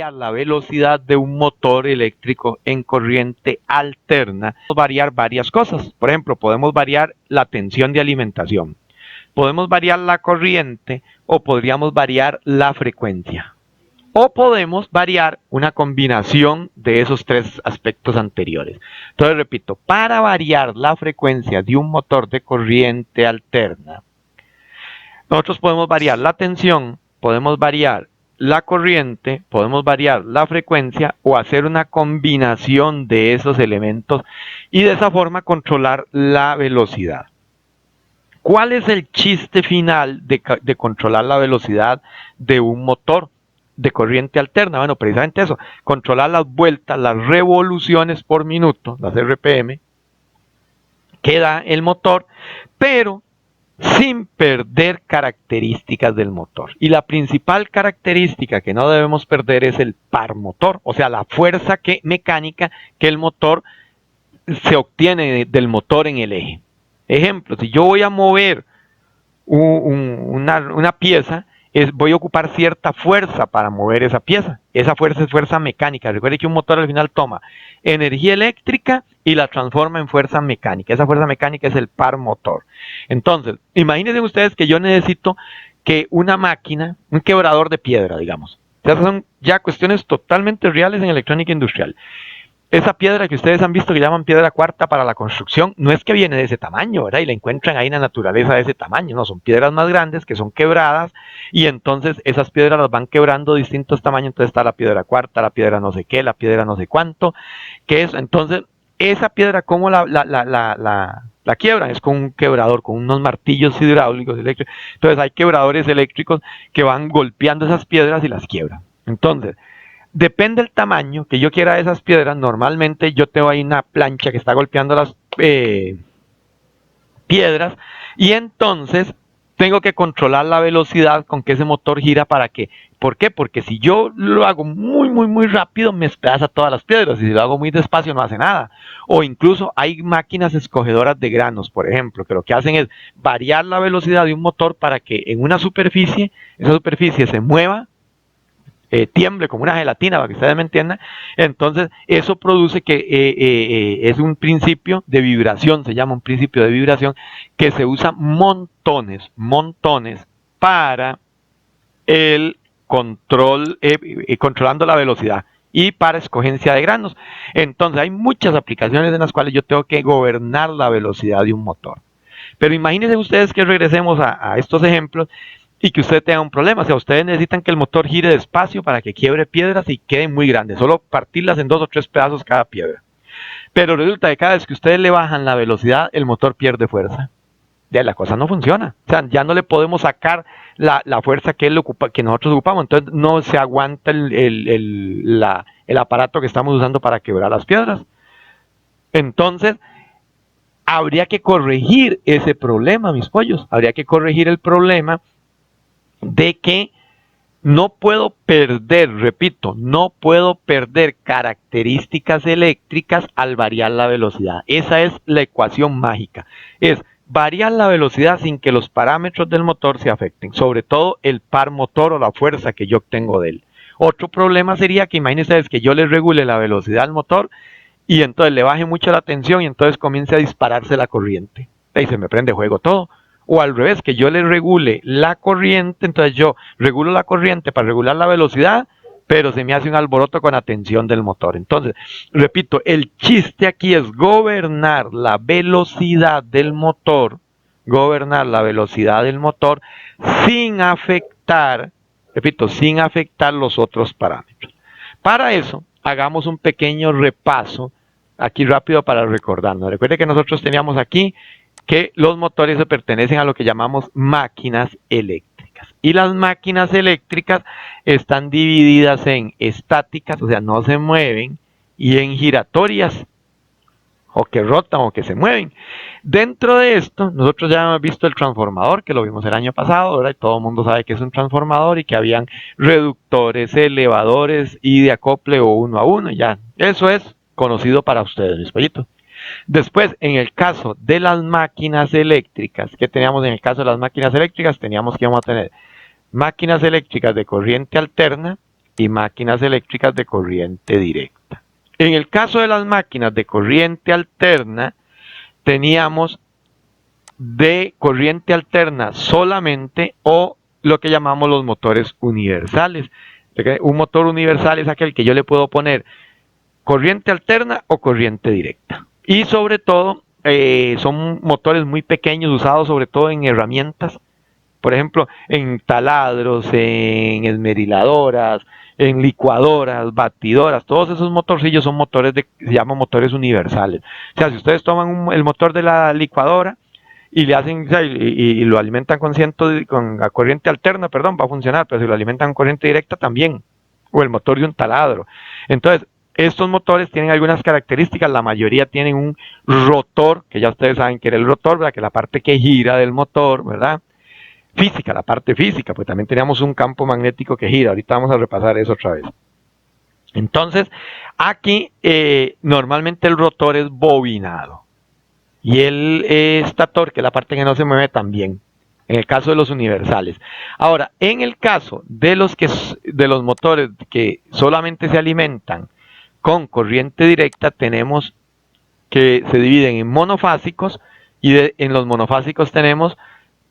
variar la velocidad de un motor eléctrico en corriente alterna, podemos variar varias cosas. Por ejemplo, podemos variar la tensión de alimentación, podemos variar la corriente o podríamos variar la frecuencia. O podemos variar una combinación de esos tres aspectos anteriores. Entonces, repito, para variar la frecuencia de un motor de corriente alterna, nosotros podemos variar la tensión, podemos variar la corriente, podemos variar la frecuencia o hacer una combinación de esos elementos y de esa forma controlar la velocidad. ¿Cuál es el chiste final de controlar la velocidad de un motor de corriente alterna? Bueno, precisamente eso, controlar las vueltas, las revoluciones por minuto, las RPM, que da el motor, pero sin perder características del motor. Y la principal característica que no debemos perder es el par motor, o sea, la fuerza mecánica que el motor se obtiene del motor en el eje. Ejemplo, si yo voy a mover una pieza, voy a ocupar cierta fuerza para mover esa pieza. Esa fuerza es fuerza mecánica. Recuerde que un motor al final toma energía eléctrica y la transforma en fuerza mecánica. Esa fuerza mecánica es el par motor. Entonces, imagínense ustedes que yo necesito que una máquina, un quebrador de piedra, digamos. Esas son ya cuestiones totalmente reales en electrónica industrial. Esa piedra que ustedes han visto que llaman piedra cuarta para la construcción, no es que viene de ese tamaño, ¿verdad? Y la encuentran ahí en la naturaleza de ese tamaño, no, son piedras más grandes que son quebradas y entonces esas piedras las van quebrando de distintos tamaños, entonces está la piedra cuarta, la piedra no sé qué, la piedra no sé cuánto, que es, entonces, esa piedra, ¿cómo la quiebran? Es con un quebrador, con unos martillos hidráulicos eléctricos, entonces hay quebradores eléctricos que van golpeando esas piedras y las quiebran. Entonces, depende del tamaño que yo quiera de esas piedras. Normalmente yo tengo ahí una plancha que está golpeando las piedras y entonces tengo que controlar la velocidad con que ese motor gira para que, ¿por qué? Porque si yo lo hago muy rápido me despedaza todas las piedras y si lo hago muy despacio no hace nada. O incluso hay máquinas escogedoras de granos, por ejemplo, que lo que hacen es variar la velocidad de un motor para que en una superficie, esa superficie se mueva, tiemble como una gelatina, para que ustedes me entiendan. Entonces eso produce que es un principio de vibración, se llama un principio de vibración, que se usa montones para el control, controlando la velocidad y para escogencia de granos. Entonces hay muchas aplicaciones en las cuales yo tengo que gobernar la velocidad de un motor. Pero imagínense ustedes que regresemos a estos ejemplos y que usted tenga un problema. O sea, ustedes necesitan que el motor gire despacio para que quiebre piedras y queden muy grandes, solo partirlas en 2 o 3 pedazos cada piedra. Pero resulta que cada vez que ustedes le bajan la velocidad, el motor pierde fuerza. Ya la cosa no funciona. O sea, ya no le podemos sacar la fuerza que nosotros ocupamos. Entonces no se aguanta el aparato que estamos usando para quebrar las piedras. Entonces, habría que corregir ese problema, mis pollos. Habría que corregir el problema de que no puedo perder, repito, no puedo perder características eléctricas al variar la velocidad. Esa es la ecuación mágica. Es variar la velocidad sin que los parámetros del motor se afecten, sobre todo el par motor o la fuerza que yo obtengo de él. Otro problema sería que imagínense que yo le regule la velocidad al motor y entonces le baje mucho la tensión y entonces comience a dispararse la corriente. Y se me prende juego todo. O al revés, que yo le regule la corriente, entonces yo regulo la corriente para regular la velocidad, pero se me hace un alboroto con la tensión del motor. Entonces, repito, el chiste aquí es gobernar la velocidad del motor, sin afectar, repito, sin afectar los otros parámetros. Para eso, hagamos un pequeño repaso aquí rápido para recordarnos. Recuerde que nosotros teníamos aquí que los motores se pertenecen a lo que llamamos máquinas eléctricas. Y las máquinas eléctricas están divididas en estáticas, o sea, no se mueven, y en giratorias, o que rotan o que se mueven. Dentro de esto, nosotros ya hemos visto el transformador, que lo vimos el año pasado, ¿verdad? Y todo el mundo sabe que es un transformador y que habían reductores, elevadores y de acople o uno a uno, ya. Eso es conocido para ustedes, mis pollitos. Después, en el caso de las máquinas eléctricas, ¿qué teníamos en el caso de las máquinas eléctricas? Teníamos que íbamos a tener máquinas eléctricas de corriente alterna, y máquinas eléctricas de corriente directa. En el caso de las máquinas de corriente alterna, teníamos de corriente alterna solamente o lo que llamamos los motores universales. Un motor universal es aquel que yo le puedo poner corriente alterna o corriente directa. Y sobre todo, son motores muy pequeños usados sobre todo en herramientas. Por ejemplo, en taladros, en esmeriladoras, en licuadoras, batidoras, todos esos motorcillos son motores se llaman motores universales. O sea, si ustedes toman el motor de la licuadora y le hacen y lo alimentan con la corriente alterna, perdón, va a funcionar, pero si lo alimentan con corriente directa también, o el motor de un taladro. Entonces, estos motores tienen algunas características, la mayoría tienen un rotor, que ya ustedes saben que era el rotor, ¿verdad? Que es la parte que gira del motor, ¿verdad? Física, la parte física, pues también teníamos un campo magnético que gira. Ahorita vamos a repasar eso otra vez. Entonces, aquí normalmente el rotor es bobinado. Y el estator, que es la parte que no se mueve, también. En el caso de los universales. Ahora, en el caso de los motores que solamente se alimentan con corriente directa, tenemos que se dividen en monofásicos, y en los monofásicos tenemos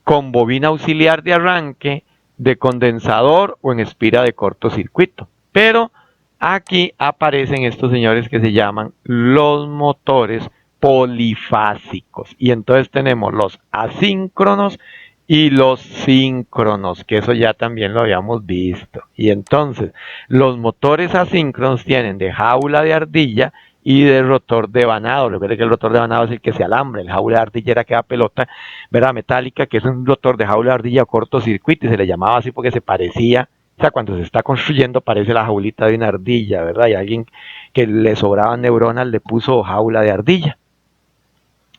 con bobina auxiliar de arranque, de condensador o en espira de cortocircuito. Pero aquí aparecen estos señores que se llaman los motores polifásicos. Y entonces tenemos los asíncronos y los síncronos, que eso ya también lo habíamos visto. Y entonces los motores asíncronos tienen de jaula de ardilla y de rotor de vanado. Recuerden que el rotor de vanado es el que se alambra, el jaula de ardilla era que da pelota, ¿verdad? Metálica, que es un rotor de jaula de ardilla o cortocircuito, y se le llamaba así porque se parecía, o sea, cuando se está construyendo parece la jaulita de una ardilla, ¿verdad? Y alguien que le sobraban neuronas le puso jaula de ardilla.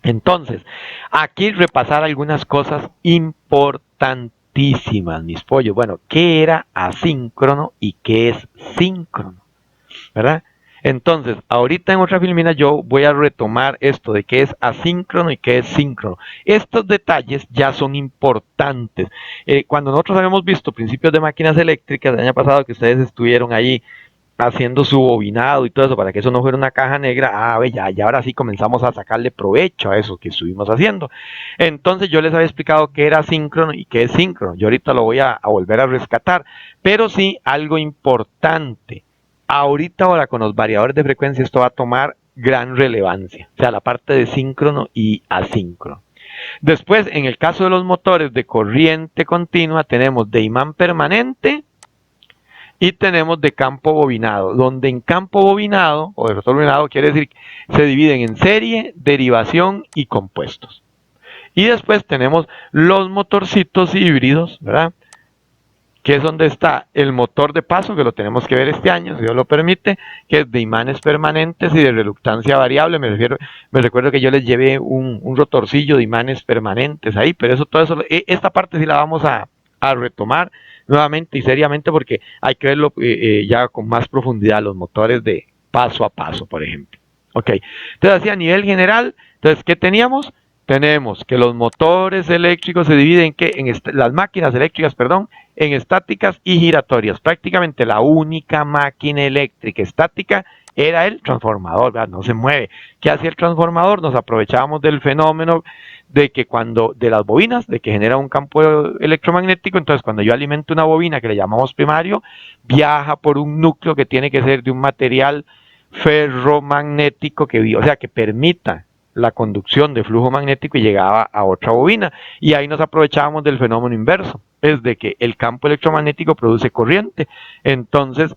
Entonces, aquí repasar algunas cosas importantísimas, mis pollos. Bueno, ¿qué era asíncrono y qué es síncrono? ¿Verdad? Entonces, ahorita en otra filmina yo voy a retomar esto de qué es asíncrono y qué es síncrono. Estos detalles ya son importantes. Cuando nosotros habíamos visto principios de máquinas eléctricas el año pasado, que ustedes estuvieron ahí haciendo su bobinado y todo eso para que eso no fuera una caja negra, ya ahora sí comenzamos a sacarle provecho a eso que estuvimos haciendo. Entonces yo les había explicado qué era síncrono y qué es síncrono. Yo ahorita lo voy a volver a rescatar, pero sí algo importante. Ahora con los variadores de frecuencia esto va a tomar gran relevancia, o sea, la parte de síncrono y asíncrono. Después, en el caso de los motores de corriente continua, tenemos de imán permanente y tenemos de campo bobinado, donde en campo bobinado, o de rotor bobinado, quiere decir que se dividen en serie, derivación y compuestos. Y después tenemos los motorcitos híbridos, ¿verdad? Que es donde está el motor de paso, que lo tenemos que ver este año, si Dios lo permite, que es de imanes permanentes y de reluctancia variable. Me recuerdo que yo les llevé un rotorcillo de imanes permanentes ahí, pero todo eso, esta parte sí la vamos a retomar nuevamente y seriamente porque hay que verlo ya con más profundidad, los motores de paso a paso, por ejemplo. Ok, entonces así a nivel general, entonces, ¿qué teníamos? Tenemos que los motores eléctricos se dividen las máquinas eléctricas, perdón, en estáticas y giratorias. Prácticamente la única máquina eléctrica estática era el transformador, ¿verdad? No se mueve. ¿Qué hacía el transformador? Nos aprovechábamos del fenómeno de las bobinas, de que genera un campo electromagnético. Entonces, cuando yo alimento una bobina que le llamamos primario, viaja por un núcleo que tiene que ser de un material ferromagnético o sea, que permita la conducción de flujo magnético y llegaba a otra bobina. Y ahí nos aprovechábamos del fenómeno inverso, es de que el campo electromagnético produce corriente. Entonces,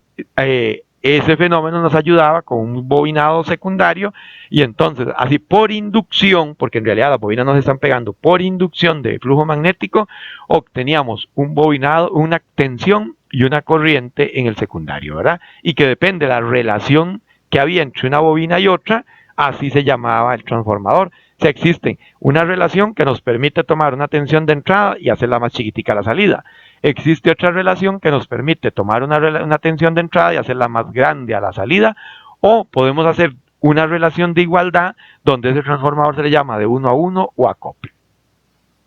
ese fenómeno nos ayudaba con un bobinado secundario y entonces, así por inducción, porque en realidad las bobinas no se están pegando, por inducción de flujo magnético, obteníamos un bobinado, una tensión y una corriente en el secundario, ¿verdad? Y que depende de la relación que había entre una bobina y otra, así se llamaba el transformador. O sea, existe una relación que nos permite tomar una tensión de entrada y hacerla más chiquitica a la salida. Existe otra relación que nos permite tomar una tensión de entrada y hacerla más grande a la salida. O podemos hacer una relación de igualdad donde ese transformador se le llama de 1 a 1 o acople.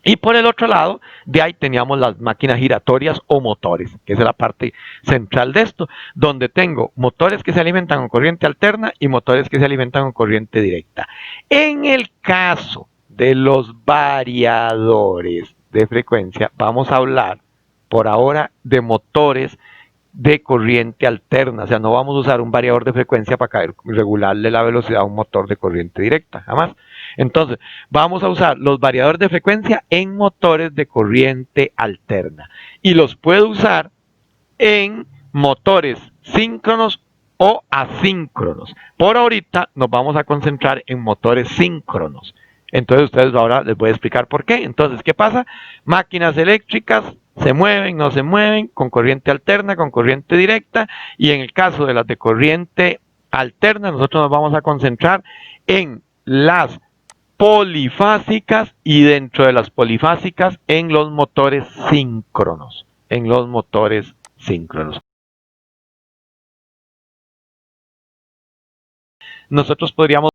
Y por el otro lado, de ahí teníamos las máquinas giratorias o motores, que es la parte central de esto, donde tengo motores que se alimentan con corriente alterna y motores que se alimentan con corriente directa. En el caso de los variadores de frecuencia, vamos a hablar por ahora de motores de corriente alterna, o sea, no vamos a usar un variador de frecuencia para regularle la velocidad a un motor de corriente directa, jamás. Entonces, vamos a usar los variadores de frecuencia en motores de corriente alterna y los puedo usar en motores síncronos o asíncronos. Por ahorita nos vamos a concentrar en motores síncronos. Entonces ustedes ahora les voy a explicar por qué. Entonces, ¿qué pasa? Máquinas eléctricas se mueven, no se mueven, con corriente alterna, con corriente directa, y en el caso de las de corriente alterna, nosotros nos vamos a concentrar en las polifásicas y dentro de las polifásicas en los motores síncronos, en los motores síncronos. Nosotros podríamos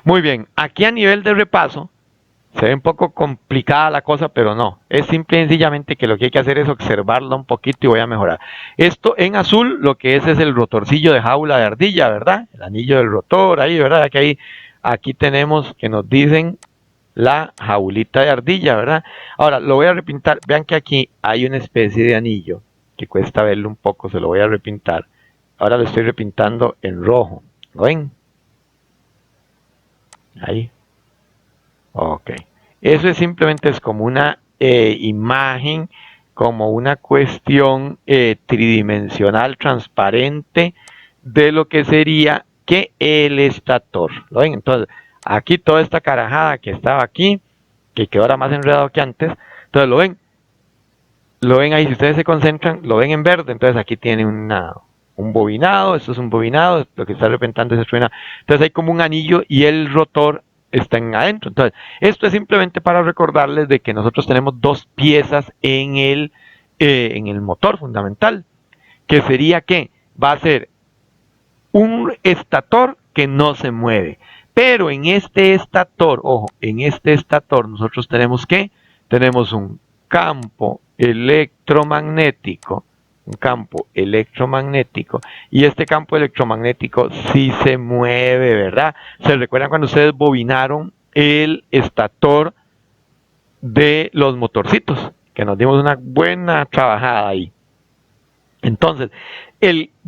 muy bien, aquí a nivel de repaso, se ve un poco complicada la cosa, pero no. Es simple y sencillamente que lo que hay que hacer es observarlo un poquito y voy a mejorar. Esto en azul, lo que es el rotorcillo de jaula de ardilla, ¿verdad? El anillo del rotor ahí, ¿verdad? Que ahí, aquí tenemos que nos dicen la jaulita de ardilla, ¿verdad? Ahora, lo voy a repintar. Vean que aquí hay una especie de anillo que cuesta verlo un poco, se lo voy a repintar. Ahora lo estoy repintando en rojo. ¿Lo ven? Ahí. Ok. Eso es simplemente es como una imagen, como una cuestión tridimensional, transparente de lo que sería que el estator. ¿Lo ven? Entonces, aquí toda esta carajada que estaba aquí, que quedó ahora más enredado que antes, entonces lo ven ahí, si ustedes se concentran, lo ven en verde, entonces aquí tiene un bobinado, esto es un bobinado, lo que está repentando es esto. Entonces hay como un anillo y el rotor está en adentro. Entonces, esto es simplemente para recordarles de que nosotros tenemos dos piezas en el motor fundamental, que sería que va a ser un estator que no se mueve. Pero en este estator, ojo, en este estator nosotros tenemos un campo electromagnético, y este campo electromagnético sí se mueve, ¿verdad? ¿Se recuerdan cuando ustedes bobinaron el estator de los motorcitos? Que nos dimos una buena trabajada ahí. Entonces,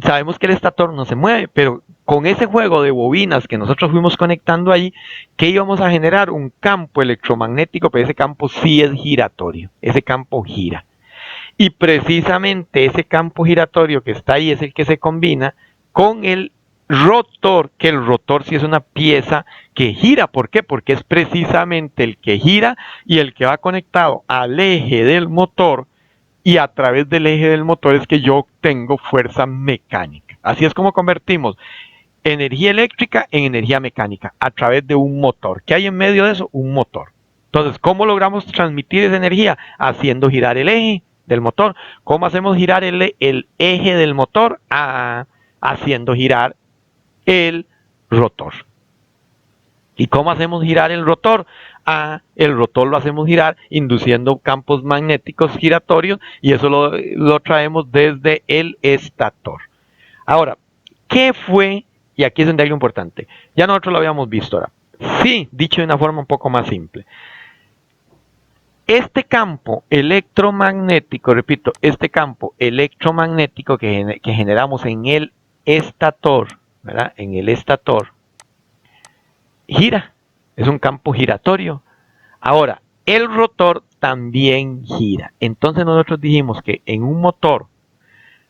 sabemos que el estator no se mueve, pero con ese juego de bobinas que nosotros fuimos conectando ahí, ¿qué íbamos a generar? Un campo electromagnético, pero ese campo sí es giratorio, ese campo gira. Y precisamente ese campo giratorio que está ahí es el que se combina con el rotor, que el rotor sí es una pieza que gira. ¿Por qué? Porque es precisamente el que gira y el que va conectado al eje del motor, y a través del eje del motor es que yo tengo fuerza mecánica. Así es como convertimos energía eléctrica en energía mecánica a través de un motor. ¿Qué hay en medio de eso? Un motor. Entonces, ¿cómo logramos transmitir esa energía? Haciendo girar el eje del motor. ¿Cómo hacemos girar el eje del motor? Haciendo girar el rotor. ¿Y cómo hacemos girar el rotor? El rotor lo hacemos girar induciendo campos magnéticos giratorios, y eso lo traemos desde el estator. Ahora, ¿qué fue? Y aquí es donde hay lo importante. Ya nosotros lo habíamos visto ahora. Sí, dicho de una forma un poco más simple. Este campo electromagnético, repito, este campo electromagnético que generamos en el estator, ¿verdad? En el estator, gira, es un campo giratorio. Ahora, el rotor también gira. Entonces nosotros dijimos que en un motor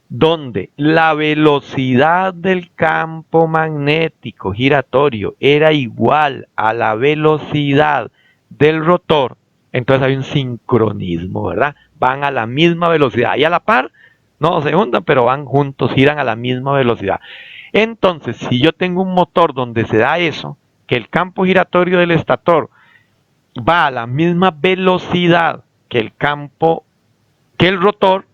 donde la velocidad del campo magnético giratorio era igual a la velocidad del rotor, entonces hay un sincronismo, ¿verdad? Van a la misma velocidad y a la par, no se juntan, pero van juntos, giran a la misma velocidad. Entonces, si yo tengo un motor donde se da eso, que el campo giratorio del estator va a la misma velocidad que el campo, que el rotor,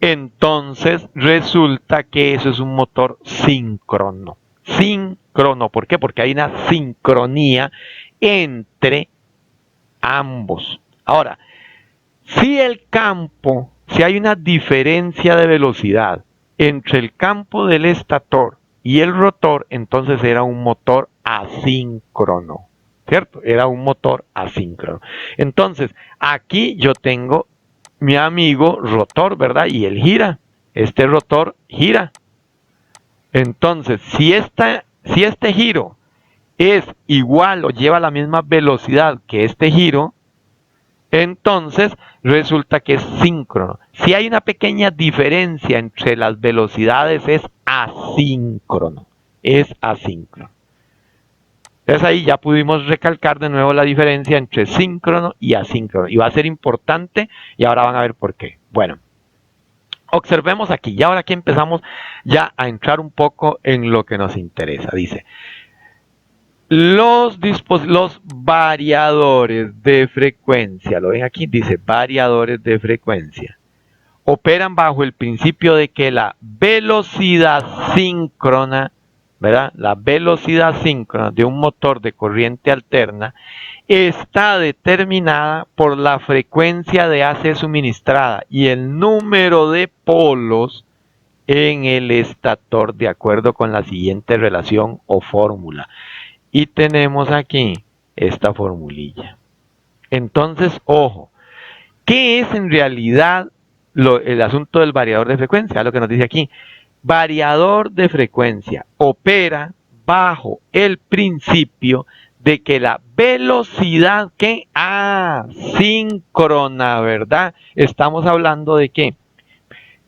entonces resulta que eso es un motor síncrono. Síncrono, ¿por qué? Porque hay una sincronía entre ambos. Ahora, si hay una diferencia de velocidad entre el campo del estator y el rotor, entonces era un motor asíncrono, ¿cierto? Era un motor asíncrono. Entonces, aquí yo tengo mi amigo rotor, ¿verdad? Y él gira. Este rotor gira. Entonces, si este giro es igual o lleva la misma velocidad que este giro, entonces resulta que es síncrono. Si hay una pequeña diferencia entre las velocidades, es asíncrono. Es asíncrono. Entonces ahí ya pudimos recalcar de nuevo la diferencia entre síncrono y asíncrono. Y va a ser importante y ahora van a ver por qué. Bueno, observemos aquí. Y ahora aquí empezamos ya a entrar un poco en lo que nos interesa. Dice, los variadores de frecuencia, lo ven aquí, dice variadores de frecuencia, operan bajo el principio de que la velocidad síncrona, ¿verdad? La velocidad síncrona de un motor de corriente alterna está determinada por la frecuencia de AC suministrada y el número de polos en el estator de acuerdo con la siguiente relación o fórmula. Y tenemos aquí esta formulilla. Entonces, ojo, ¿qué es en realidad el asunto del variador de frecuencia? Lo que nos dice aquí. Variador de frecuencia opera bajo el principio de que la velocidad que síncrona, ¿verdad? Estamos hablando de que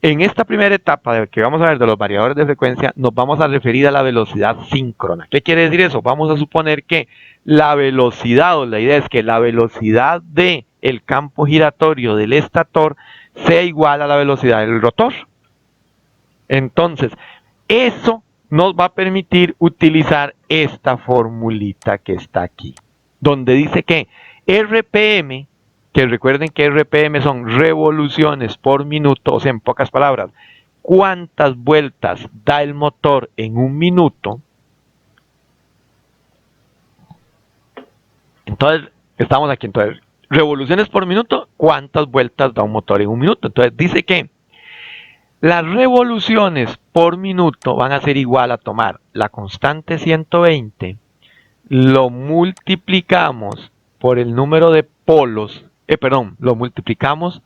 en esta primera etapa de que vamos a ver de los variadores de frecuencia, nos vamos a referir a la velocidad síncrona. ¿Qué quiere decir eso? Vamos a suponer que la velocidad, o la idea es que la velocidad del campo giratorio del estator sea igual a la velocidad del rotor. Entonces, eso nos va a permitir utilizar esta formulita que está aquí, donde dice que RPM, que recuerden que RPM son revoluciones por minuto, o sea, en pocas palabras, cuántas vueltas da el motor en un minuto. Entonces, estamos aquí, entonces, revoluciones por minuto, cuántas vueltas da un motor en un minuto. Entonces, dice que las revoluciones por minuto van a ser igual a tomar la constante 120, lo multiplicamos por el número de polos, lo multiplicamos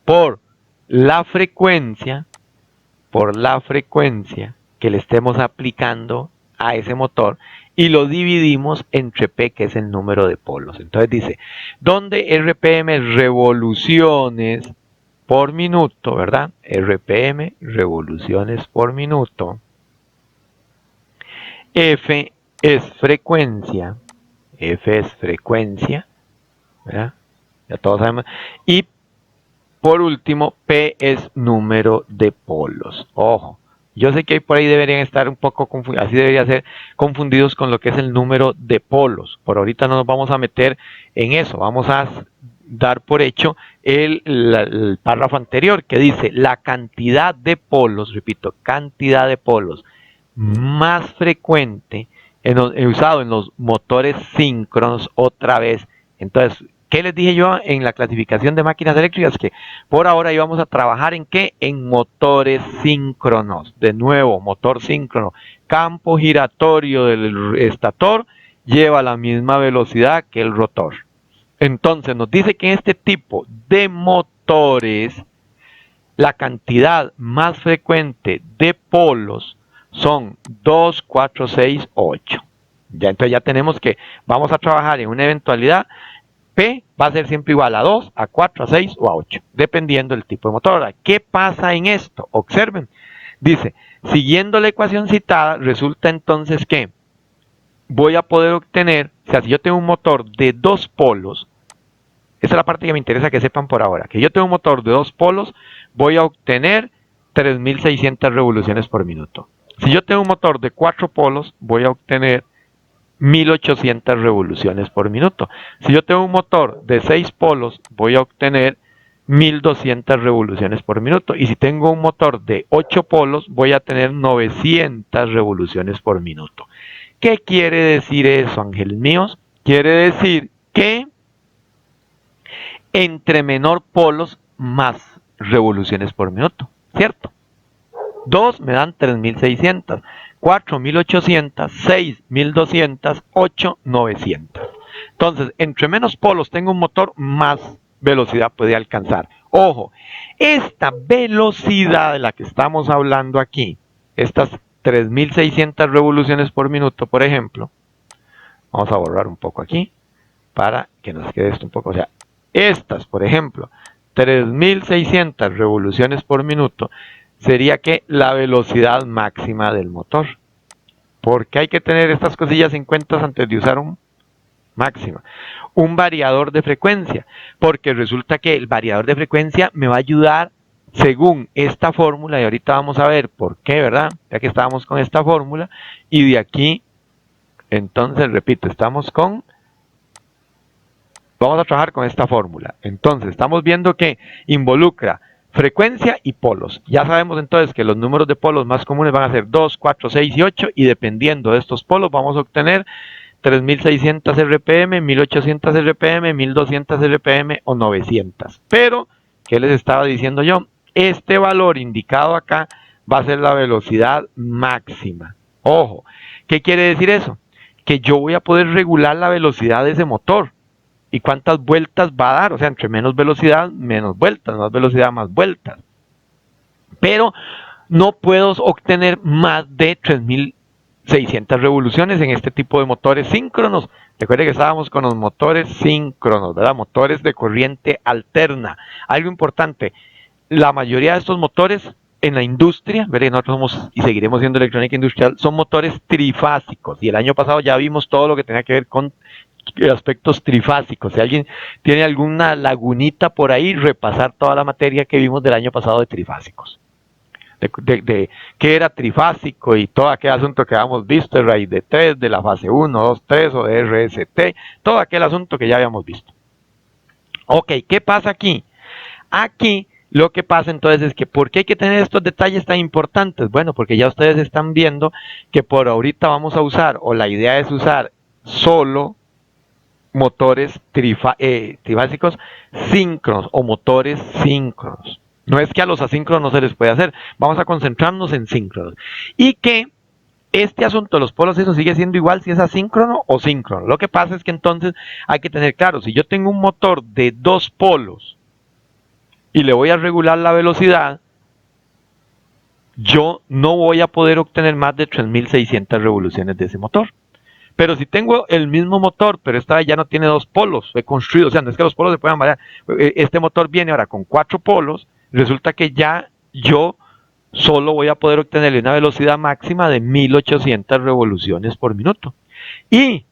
por la frecuencia que le estemos aplicando a ese motor y lo dividimos entre P, que es el número de polos. Entonces dice, donde RPM es revoluciones por minuto, ¿verdad? RPM, revoluciones por minuto. F es frecuencia, ¿verdad? Ya todos sabemos. Y por último, P es número de polos. Ojo, yo sé que por ahí deberían estar un poco confundidos, así debería ser, confundidos con lo que es el número de polos. Por ahorita no nos vamos a meter en eso, vamos a dar por hecho el párrafo anterior que dice la cantidad de polos, repito, cantidad de polos más frecuente usado en los motores síncronos otra vez. Entonces, ¿qué les dije yo en la clasificación de máquinas eléctricas? Que por ahora íbamos a trabajar en ¿qué? En motores síncronos. De nuevo, motor síncrono. Campo giratorio del estator lleva la misma velocidad que el rotor. Entonces, nos dice que en este tipo de motores, la cantidad más frecuente de polos son 2, 4, 6, 8. Ya, entonces ya tenemos que vamos a trabajar en una eventualidad. P va a ser siempre igual a 2, a 4, a 6 o a 8, dependiendo del tipo de motor. Ahora, ¿qué pasa en esto? Observen. Dice, siguiendo la ecuación citada, resulta entonces que voy a poder obtener, o sea, si yo tengo un motor de 2 polos, esa es la parte que me interesa que sepan por ahora, que yo tengo un motor de 2 polos, voy a obtener 3.600 revoluciones por minuto. Si yo tengo un motor de 4 polos, voy a obtener 1800 revoluciones por minuto. Si yo tengo un motor de 6 polos, voy a obtener 1200 revoluciones por minuto. Y si tengo un motor de 8 polos, voy a tener 900 revoluciones por minuto. ¿Qué quiere decir eso, ángeles míos? Quiere decir que entre menor polos, más revoluciones por minuto, ¿cierto? 2 me dan 3600, 4 1800, 6 1200, 8 900. Entonces, entre menos polos tengo un motor, más velocidad puede alcanzar. Ojo, esta velocidad de la que estamos hablando aquí, estas 3600 revoluciones por minuto, por ejemplo, vamos a borrar un poco aquí para que nos quede esto un poco, o sea, estas, por ejemplo, 3600 revoluciones por minuto, sería que la velocidad máxima del motor. Porque hay que tener estas cosillas en cuenta antes de usar un máxima. Un variador de frecuencia, porque resulta que el variador de frecuencia me va a ayudar según esta fórmula, y ahorita vamos a ver por qué, ¿verdad? Ya que estábamos con esta fórmula, y de aquí, entonces, repito, vamos a trabajar con esta fórmula. Entonces, estamos viendo que involucra frecuencia y polos. Ya sabemos entonces que los números de polos más comunes van a ser 2, 4, 6 y 8, y dependiendo de estos polos vamos a obtener 3600 RPM, 1800 RPM, 1200 RPM o 900. Pero, ¿qué les estaba diciendo yo? Este valor indicado acá va a ser la velocidad máxima. Ojo, ¿qué quiere decir eso? Que yo voy a poder regular la velocidad de ese motor. ¿Y cuántas vueltas va a dar? O sea, entre menos velocidad, menos vueltas, más velocidad, más vueltas. Pero no puedo obtener más de 3600 revoluciones en este tipo de motores síncronos. Recuerden que estábamos con los motores síncronos, ¿verdad? Motores de corriente alterna. Algo importante, la mayoría de estos motores en la industria, ¿verdad? Nosotros somos y seguiremos siendo electrónica industrial, son motores trifásicos. Y el año pasado ya vimos todo lo que tenía que ver con aspectos trifásicos. Si alguien tiene alguna lagunita por ahí, repasar toda la materia que vimos del año pasado de trifásicos. De qué era trifásico y todo aquel asunto que habíamos visto, de raíz de 3, de la fase 1, 2, 3 o de RST, todo aquel asunto que ya habíamos visto. Ok, ¿qué pasa aquí? Aquí lo que pasa entonces es que ¿por qué hay que tener estos detalles tan importantes? Bueno, porque ya ustedes están viendo que por ahorita vamos a usar, o la idea es usar solo motores trifásicos síncronos o motores síncronos. No es que a los asíncronos no se les puede hacer, vamos a concentrarnos en síncronos. Y que este asunto de los polos, eso sigue siendo igual si es asíncrono o síncrono. Lo que pasa es que entonces hay que tener claro, si yo tengo un motor de 2 polos y le voy a regular la velocidad, yo no voy a poder obtener más de 3600 revoluciones de ese motor. Pero si tengo el mismo motor, pero esta vez ya no tiene 2 polos, he construido, o sea, no es que los polos se puedan variar. Este motor viene ahora con 4 polos, resulta que ya yo solo voy a poder obtenerle una velocidad máxima de 1800 revoluciones por minuto. Y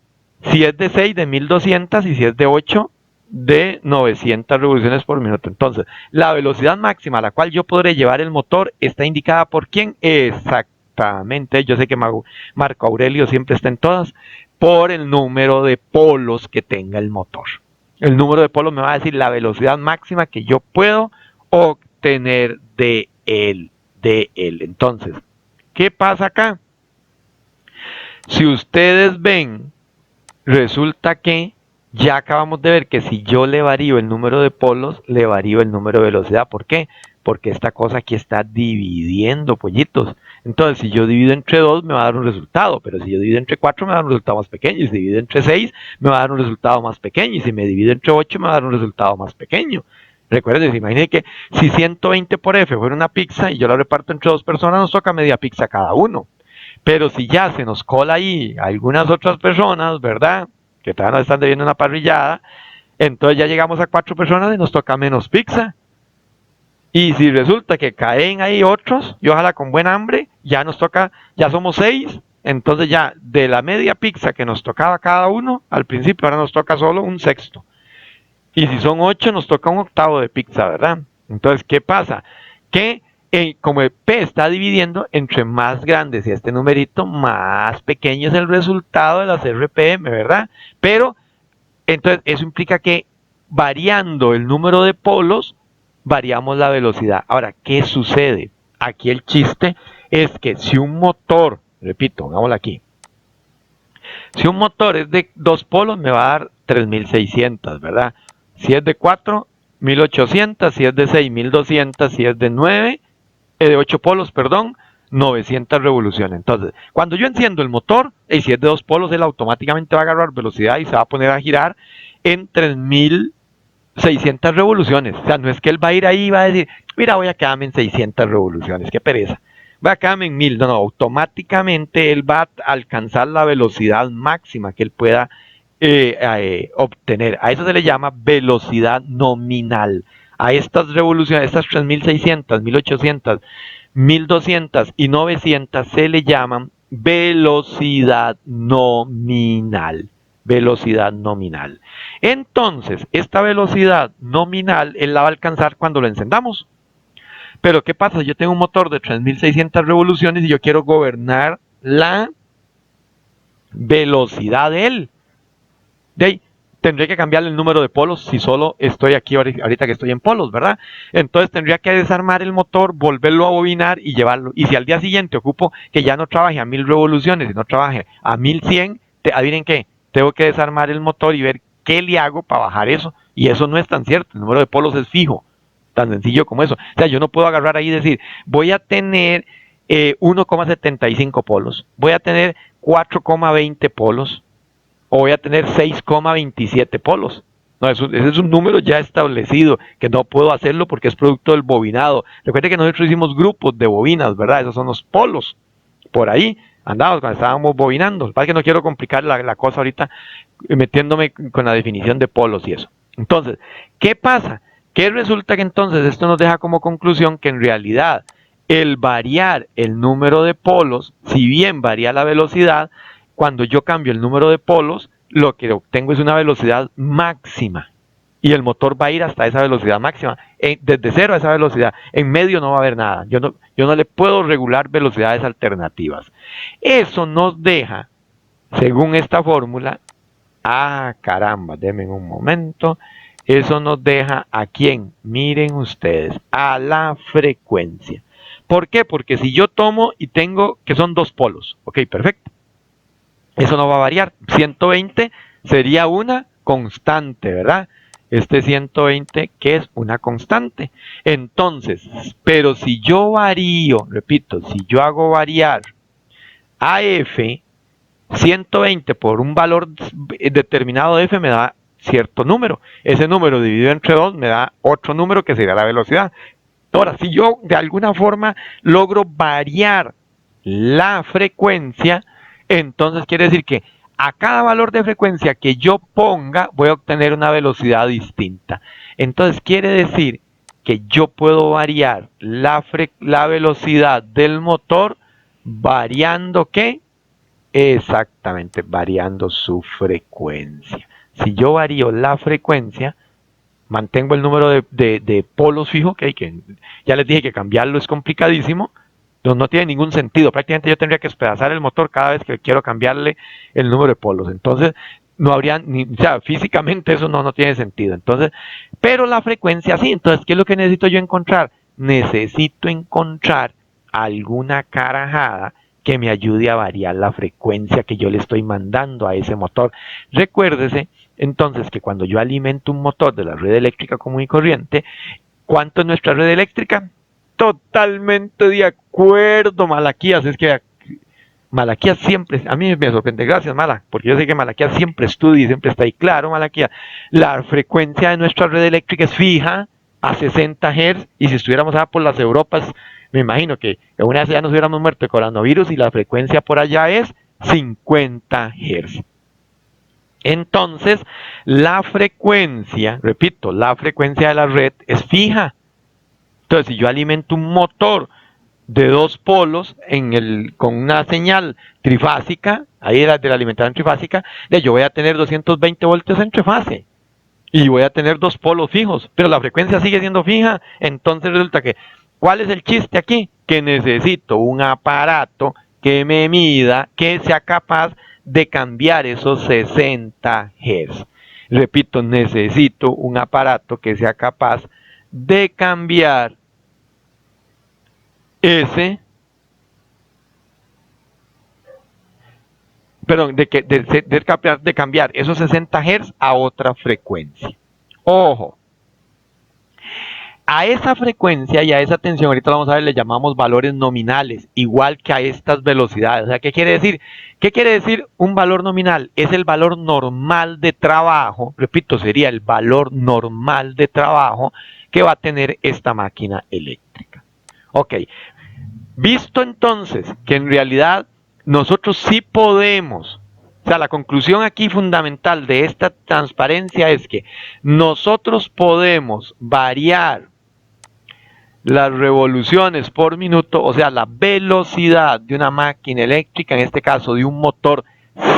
si es de 6, de 1200, y si es de 8, de 900 revoluciones por minuto. Entonces, la velocidad máxima a la cual yo podré llevar el motor está indicada por quién. Exactamente, yo sé que Marco Aurelio siempre está en todas, por el número de polos que tenga el motor. El número de polos me va a decir la velocidad máxima que yo puedo obtener de él. Entonces, ¿qué pasa acá? Si ustedes ven, resulta que ya acabamos de ver que si yo le varío el número de polos, le varío el número de velocidad. ¿Por qué? Porque esta cosa aquí está dividiendo, pollitos. Entonces, si yo divido entre 2, me va a dar un resultado. Pero si yo divido entre 4, me va a dar un resultado más pequeño. Y si divido entre 6, me va a dar un resultado más pequeño. Y si me divido entre 8, me va a dar un resultado más pequeño. Recuerden, imaginen que si 120 por F fuera una pizza y yo la reparto entre 2 personas, nos toca media pizza cada uno. Pero si ya se nos cola ahí algunas otras personas, ¿verdad?, que todavía nos están debiendo una parrillada, entonces ya llegamos a 4 personas y nos toca menos pizza. Y si resulta que caen ahí otros, y ojalá con buen hambre, ya nos toca, ya somos 6, entonces ya de la media pizza que nos tocaba cada uno, al principio ahora nos toca solo un sexto. Y si son 8, nos toca un octavo de pizza, ¿verdad? Entonces, ¿qué pasa? Que como el P está dividiendo, entre más grande sea este numerito, más pequeño es el resultado de las RPM, ¿verdad? Pero, entonces, eso implica que variando el número de polos, variamos la velocidad. Ahora, ¿qué sucede? Aquí el chiste es que si un motor, repito, pongámoslo aquí, si un motor es de 2 polos, me va a dar 3600, ¿verdad? Si es de 4, 1800, si es de 6, 1200, si es de 9, de 8 polos, perdón, 900 revoluciones. Entonces, cuando yo enciendo el motor, y si es de 2 polos, él automáticamente va a agarrar velocidad y se va a poner a girar en 3600 revoluciones. O sea, no es que él va a ir ahí y va a decir, mira, voy a quedarme en 600 revoluciones, qué pereza. Voy a quedarme en 1000. No, no, automáticamente él va a alcanzar la velocidad máxima que él pueda obtener. A eso se le llama velocidad nominal. A estas revoluciones, estas 3600, 1800, 1200 y 900 se le llaman velocidad nominal. Velocidad nominal. Entonces, esta velocidad nominal él la va a alcanzar cuando lo encendamos. Pero ¿qué pasa? Yo tengo un motor de 3600 revoluciones y yo quiero gobernar la velocidad de él. De ahí, tendría que cambiarle el número de polos si solo estoy aquí ahorita que estoy en polos, ¿verdad? Entonces tendría que desarmar el motor, volverlo a bobinar y llevarlo. Y si al día siguiente ocupo que ya no trabaje a 1000 revoluciones, sino trabaje a 1100, adivinen qué, tengo que desarmar el motor y ver qué le hago para bajar eso. Y eso no es tan cierto, el número de polos es fijo, tan sencillo como eso. O sea, yo no puedo agarrar ahí y decir, voy a tener 1,75 polos, voy a tener 4,20 polos, o voy a tener 6,27 polos. No, ese es un número ya establecido, que no puedo hacerlo porque es producto del bobinado. Recuerde que nosotros hicimos grupos de bobinas, ¿verdad? Esos son los polos. Por ahí andamos cuando estábamos bobinando. Lo que pasa es que no quiero complicar la cosa ahorita metiéndome con la definición de polos y eso. Entonces, ¿qué pasa? Que resulta que entonces esto nos deja como conclusión que en realidad el variar el número de polos, si bien varía la velocidad, cuando yo cambio el número de polos, lo que obtengo es una velocidad máxima. Y el motor va a ir hasta esa velocidad máxima, desde cero a esa velocidad. En medio no va a haber nada. Yo no le puedo regular velocidades alternativas. Eso nos deja, según esta fórmula, caramba, denme un momento. Eso nos deja a quién, miren ustedes, a la frecuencia. ¿Por qué? Porque si yo tomo y tengo que son 2 polos, ok, perfecto. Eso no va a variar. 120 sería una constante, ¿verdad? Este 120 que es una constante. Entonces, pero si yo varío, repito, si yo hago variar AF 120 por un valor determinado de F me da cierto número. Ese número dividido entre 2 me da otro número que sería la velocidad. Ahora, si yo de alguna forma logro variar la frecuencia, entonces quiere decir que a cada valor de frecuencia que yo ponga voy a obtener una velocidad distinta. Entonces quiere decir que yo puedo variar la velocidad del motor variando ¿qué? Exactamente, variando su frecuencia. Si yo varío la frecuencia, mantengo el número de polos fijo, que ya les dije que cambiarlo es complicadísimo, no tiene ningún sentido. Prácticamente yo tendría que despedazar el motor cada vez que quiero cambiarle el número de polos. Entonces, no habría o sea, físicamente eso no tiene sentido. Entonces, pero la frecuencia sí. Entonces, ¿qué es lo que necesito yo encontrar? Necesito encontrar alguna carajada que me ayude a variar la frecuencia que yo le estoy mandando a ese motor. Recuérdese entonces que cuando yo alimento un motor de la red eléctrica común y corriente, ¿cuánto es nuestra red eléctrica? Totalmente de acuerdo, Malaquías. Es que Malaquías siempre, a mí me sorprende, gracias Mala, porque yo sé que Malaquías siempre estudia y siempre está ahí. Claro, Malaquías, la frecuencia de nuestra red eléctrica es fija a 60 Hz, y si estuviéramos allá por las Europas, me imagino que una vez ya nos hubiéramos muerto de coronavirus, y la frecuencia por allá es 50 Hz. Entonces, la frecuencia, repito, la frecuencia de la red es fija. Entonces, si yo alimento un motor de 2 polos con una señal trifásica, ahí de la alimentación trifásica, yo voy a tener 220 voltios entre fase y voy a tener 2 polos fijos, pero la frecuencia sigue siendo fija. Entonces resulta que ¿Cuál es el chiste aquí? Que necesito un aparato que me mida, que sea capaz de cambiar esos 60 Hz. Repito, necesito un aparato que sea capaz de cambiar ese, perdón, de cambiar esos 60 Hz a otra frecuencia. Ojo, a esa frecuencia y a esa tensión, ahorita vamos a ver, le llamamos valores nominales, igual que a estas velocidades. O sea, ¿qué quiere decir? ¿Qué quiere decir un valor nominal? Es el valor normal de trabajo, repito, sería el valor normal de trabajo que va a tener esta máquina eléctrica. Ok, visto entonces que en realidad nosotros sí podemos, o sea, la conclusión aquí fundamental de esta transparencia es que nosotros podemos variar las revoluciones por minuto, o sea, la velocidad de una máquina eléctrica, en este caso de un motor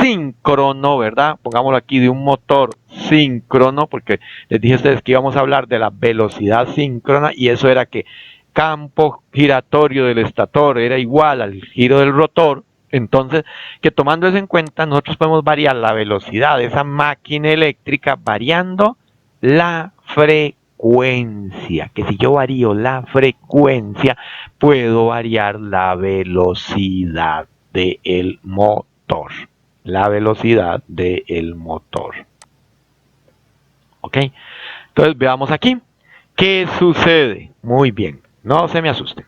síncrono, ¿verdad? Pongámoslo aquí, de un motor síncrono, porque les dije a ustedes que íbamos a hablar de la velocidad síncrona, y eso era que campo giratorio del estator era igual al giro del rotor. Entonces, que tomando eso en cuenta, nosotros podemos variar la velocidad de esa máquina eléctrica variando la frecuencia. Que si yo varío la frecuencia, puedo variar la velocidad del motor. La velocidad del motor. ¿Ok? Entonces veamos aquí. ¿Qué sucede? Muy bien, no se me asusten.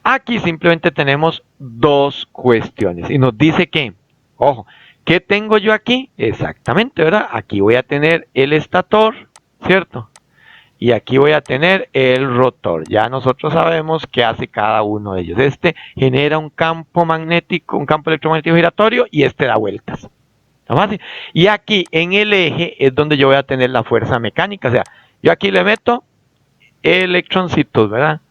Aquí simplemente tenemos dos cuestiones y nos dice que, ojo, ¿qué tengo yo aquí? Exactamente, ¿verdad? Aquí voy a tener el estator, ¿cierto? Y aquí voy a tener el rotor. Ya nosotros sabemos qué hace cada uno de ellos. Este genera un campo magnético, un campo electromagnético giratorio, y este da vueltas. Y aquí en el eje es donde yo voy a tener la fuerza mecánica. O sea, yo aquí le meto electroncitos, ¿verdad?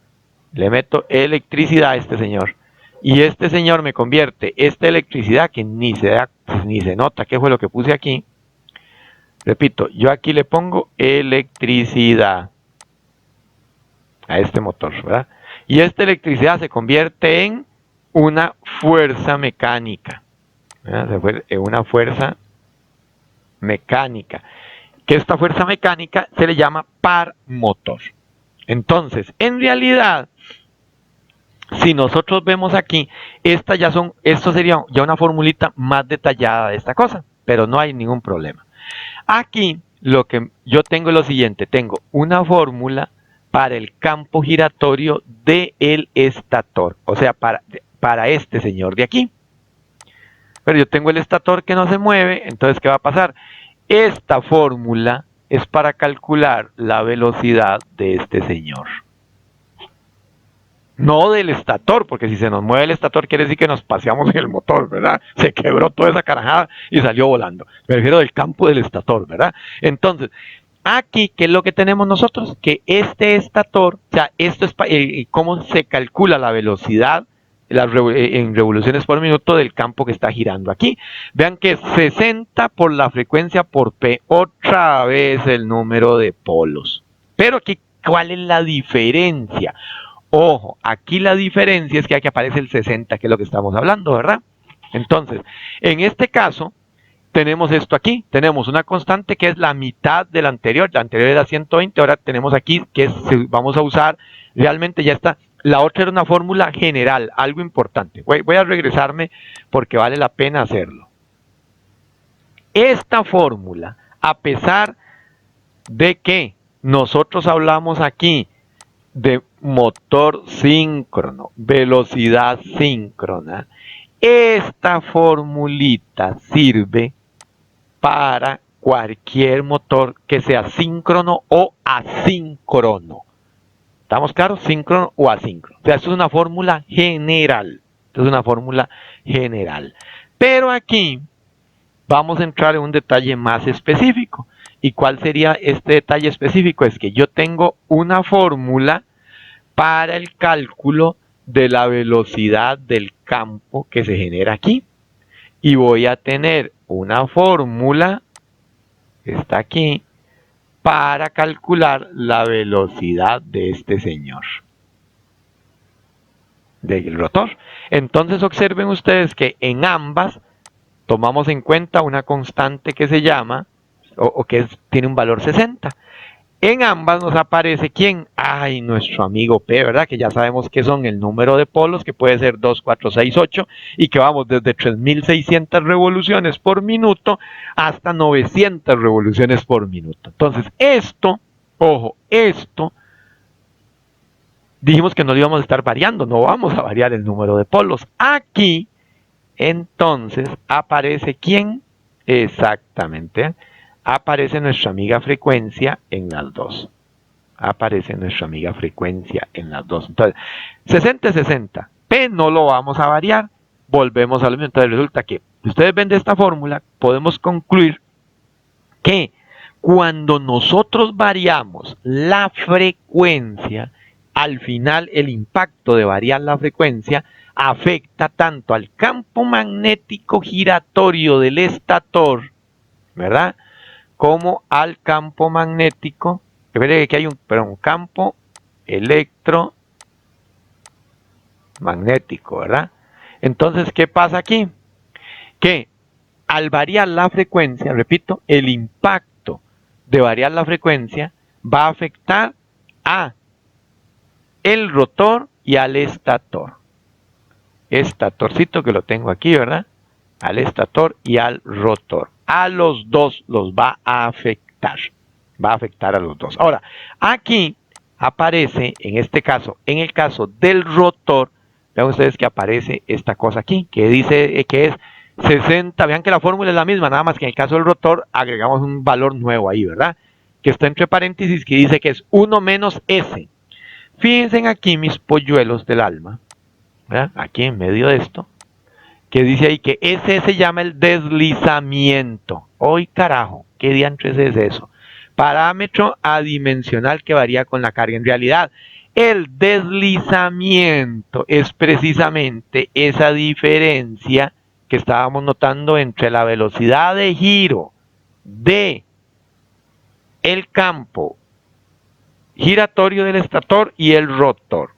Le meto electricidad a este señor. Y este señor me convierte esta electricidad, que ni se nota qué fue lo que puse aquí. Repito, yo aquí le pongo electricidad a este motor, ¿verdad? Y esta electricidad se convierte en una fuerza mecánica, ¿verdad? En una fuerza mecánica. Que esta fuerza mecánica se le llama par motor. Entonces, en realidad, si nosotros vemos aquí, esto sería ya una formulita más detallada de esta cosa, pero no hay ningún problema. Aquí lo que yo tengo es lo siguiente, tengo una fórmula para el campo giratorio del estator, o sea, para este señor de aquí. Pero yo tengo el estator que no se mueve, entonces ¿qué va a pasar? Esta fórmula es para calcular la velocidad de este señor. No del estator, porque si se nos mueve el estator quiere decir que nos paseamos en el motor, ¿verdad? Se quebró toda esa carajada y salió volando. Me refiero del campo del estator, ¿verdad? Entonces, aquí, ¿qué es lo que tenemos nosotros? Que este estator, o sea, esto es cómo se calcula la velocidad en revoluciones por minuto del campo que está girando aquí. Vean que 60 por la frecuencia por P, otra vez el número de polos. Pero aquí, ¿cuál es la diferencia? Ojo, aquí la diferencia es que aquí aparece el 60, que es lo que estamos hablando, ¿verdad? Entonces, en este caso, tenemos esto aquí, tenemos una constante que es la mitad de la anterior era 120, ahora tenemos aquí que vamos a usar, realmente ya está, la otra era una fórmula general, algo importante. Voy a regresarme porque vale la pena hacerlo. Esta fórmula, a pesar de que nosotros hablamos aquí de motor síncrono, velocidad síncrona, esta formulita sirve para cualquier motor que sea síncrono o asíncrono. ¿Estamos claros? Síncrono o asíncrono. O sea, esto es una fórmula general. Esto es una fórmula general. Pero aquí vamos a entrar en un detalle más específico. ¿Y cuál sería este detalle específico? Es que yo tengo una fórmula para el cálculo de la velocidad del campo que se genera aquí. Y voy a tener una fórmula, que está aquí, para calcular la velocidad de este señor. del rotor. Entonces observen ustedes que en ambas tomamos en cuenta una constante que se llama, tiene un valor 60. En ambas nos aparece ¿quién? Ay, nuestro amigo P, ¿verdad? Que ya sabemos que son el número de polos, que puede ser 2, 4, 6, 8, y que vamos desde 3600 revoluciones por minuto hasta 900 revoluciones por minuto. Entonces, esto, ojo, esto, dijimos que no lo íbamos a estar variando, no vamos a variar el número de polos. Aquí, entonces, aparece ¿quién? Exactamente, aparece nuestra amiga frecuencia en las dos. Aparece nuestra amiga frecuencia en las dos. Entonces, 60 es 60. P no lo vamos a variar. Volvemos a lo mismo. Entonces, resulta que, ustedes ven de esta fórmula, podemos concluir que cuando nosotros variamos la frecuencia, al final el impacto de variar la frecuencia afecta tanto al campo magnético giratorio del estator, ¿verdad? Como al campo magnético, que hay un campo electromagnético, ¿verdad? Entonces, ¿qué pasa aquí? Que al variar la frecuencia, repito, el impacto de variar la frecuencia va a afectar a el rotor y al estator. Estatorcito que lo tengo aquí, ¿verdad? Al estator y al rotor. A los dos los va a afectar. Va a afectar a los dos. Ahora, aquí aparece, en este caso, en el caso del rotor, vean ustedes que aparece esta cosa aquí, que dice que es 60, vean que la fórmula es la misma, nada más que en el caso del rotor agregamos un valor nuevo ahí, ¿verdad? Que está entre paréntesis, que dice que es 1 menos S. Fíjense aquí mis polluelos del alma, ¿verdad? Aquí en medio de esto, que dice ahí que ese se llama el deslizamiento. ¡Ay, carajo! ¿Qué diantres es eso? Parámetro adimensional que varía con la carga. En realidad, el deslizamiento es precisamente esa diferencia que estábamos notando entre la velocidad de giro de el campo giratorio del estator y el rotor.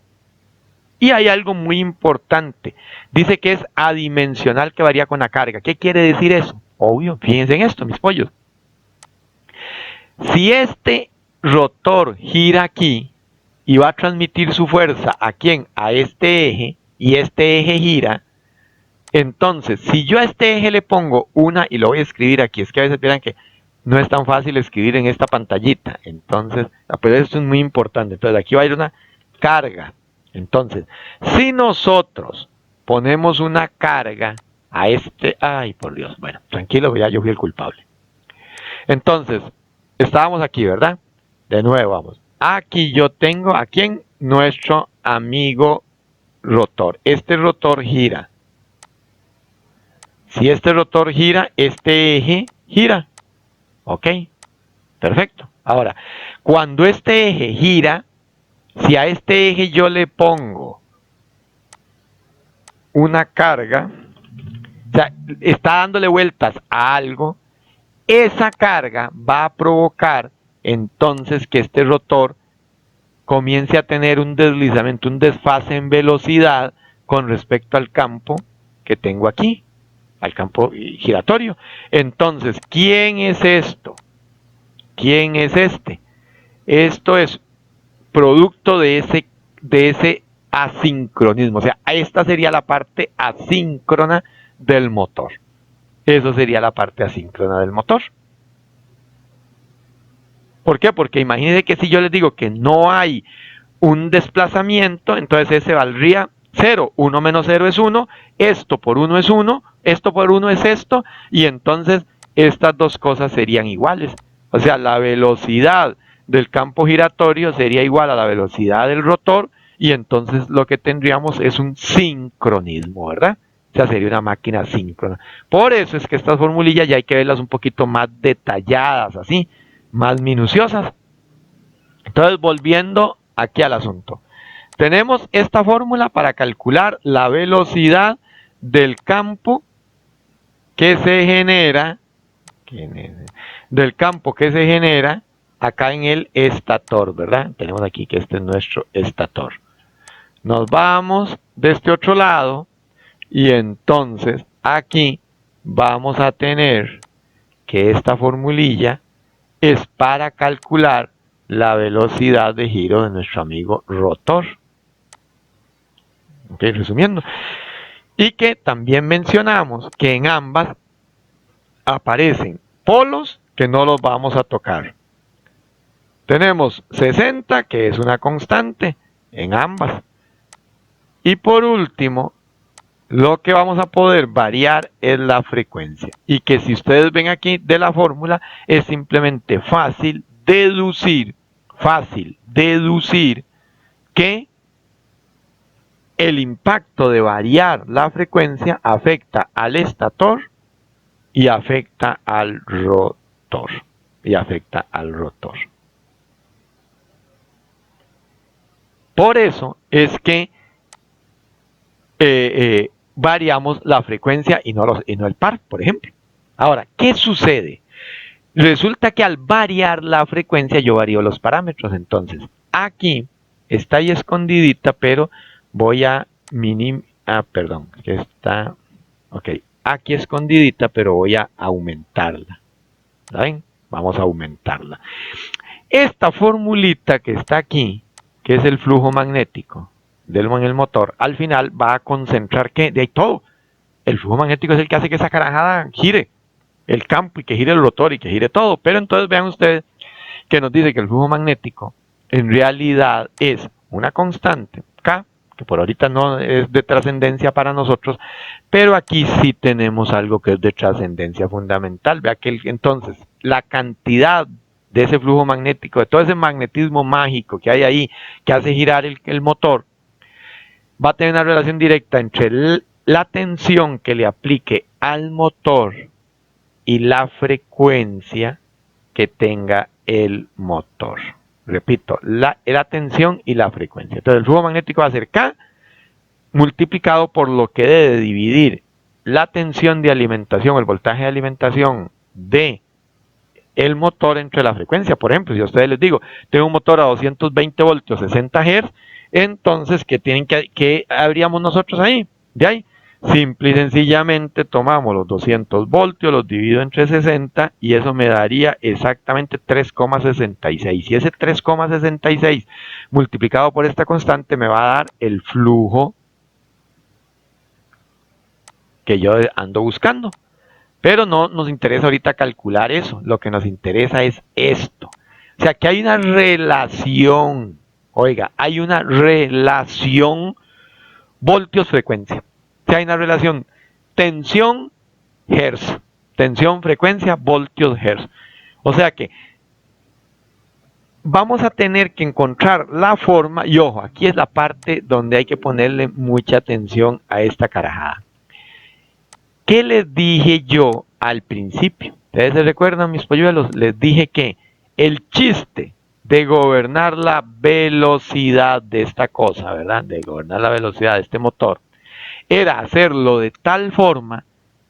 Y hay algo muy importante. Dice que es adimensional que varía con la carga. ¿Qué quiere decir eso? Obvio, fíjense en esto, mis pollos. Si este rotor gira aquí y va a transmitir su fuerza ¿a quién? A este eje, y este eje gira, entonces, si yo a este eje le pongo una, y lo voy a escribir aquí, es que a veces piensan que no es tan fácil escribir en esta pantallita, entonces, pero esto es muy importante. Entonces, aquí va a ir una carga. Entonces, si nosotros ponemos una carga a este, ay por Dios, bueno, tranquilo, ya yo fui el culpable. Entonces, estábamos aquí, ¿verdad? De nuevo, vamos. Aquí yo tengo a quién, nuestro amigo rotor. Este rotor gira. Si este rotor gira, este eje gira. ¿Ok? Perfecto. Ahora, cuando este eje gira, si a este eje yo le pongo una carga, o sea, está dándole vueltas a algo, esa carga va a provocar entonces que este rotor comience a tener un deslizamiento, un desfase en velocidad con respecto al campo que tengo aquí, al campo giratorio. Entonces, ¿quién es esto? ¿Quién es este? Esto es producto de ese asincronismo. O sea, esta sería la parte asíncrona del motor. Eso sería la parte asíncrona del motor. ¿Por qué? Porque imagínense que si yo les digo que no hay un desplazamiento, entonces ese valdría 0. 1 menos 0 es 1, esto por 1 es 1, esto por 1 es esto, y entonces estas dos cosas serían iguales. O sea, la velocidad del campo giratorio sería igual a la velocidad del rotor, y entonces lo que tendríamos es un sincronismo, ¿verdad? O sea, sería una máquina síncrona. Por eso es que estas formulillas ya hay que verlas un poquito más detalladas, así, más minuciosas. Entonces, volviendo aquí al asunto. Tenemos esta fórmula para calcular la velocidad del campo que se genera, acá en el estator, ¿verdad? Tenemos aquí que este es nuestro estator. Nos vamos de este otro lado y entonces aquí vamos a tener que esta formulilla es para calcular la velocidad de giro de nuestro amigo rotor. Ok, resumiendo. Y que también mencionamos que en ambas aparecen polos que no los vamos a tocar. Tenemos 60, que es una constante en ambas. Y por último, lo que vamos a poder variar es la frecuencia. Y que si ustedes ven aquí de la fórmula, es simplemente fácil deducir que el impacto de variar la frecuencia afecta al estator y afecta al rotor. Por eso es que variamos la frecuencia y no el par, por ejemplo. Ahora, ¿qué sucede? Resulta que al variar la frecuencia yo varío los parámetros. Entonces, aquí está ahí escondidita, pero voy a que está, ok, aquí escondidita, pero voy a aumentarla. ¿Saben? Vamos a aumentarla. Esta formulita que está aquí, que es el flujo magnético en el motor, al final va a concentrar que de ahí todo. El flujo magnético es el que hace que esa carajada gire el campo y que gire el rotor y que gire todo. Pero entonces vean ustedes que nos dice que el flujo magnético en realidad es una constante K, que por ahorita no es de trascendencia para nosotros, pero aquí sí tenemos algo que es de trascendencia fundamental. Vea que entonces la cantidad de ese flujo magnético, de todo ese magnetismo mágico que hay ahí, que hace girar el motor, va a tener una relación directa entre la tensión que le aplique al motor y la frecuencia que tenga el motor. Repito, la tensión y la frecuencia. Entonces el flujo magnético va a ser K multiplicado por lo que debe dividir la tensión de alimentación, el voltaje de alimentación de el motor entre la frecuencia. Por ejemplo, si a ustedes les digo, tengo un motor a 220 voltios, 60 Hz, entonces, ¿qué habríamos nosotros ahí? De ahí, simple y sencillamente tomamos los 200 voltios, los divido entre 60 y eso me daría exactamente 3,66. Y ese 3,66 multiplicado por esta constante me va a dar el flujo que yo ando buscando. Pero no nos interesa ahorita calcular eso, lo que nos interesa es esto. O sea, que hay una relación, oiga, hay una relación voltios-frecuencia. O sea, hay una relación tensión-hertz, tensión-frecuencia, voltios-hertz. O sea que vamos a tener que encontrar la forma, y ojo, aquí es la parte donde hay que ponerle mucha atención a esta carajada. ¿Qué les dije yo al principio? Ustedes se recuerdan, mis polluelos, les dije que el chiste de gobernar la velocidad de esta cosa, ¿verdad? De gobernar la velocidad de este motor, era hacerlo de tal forma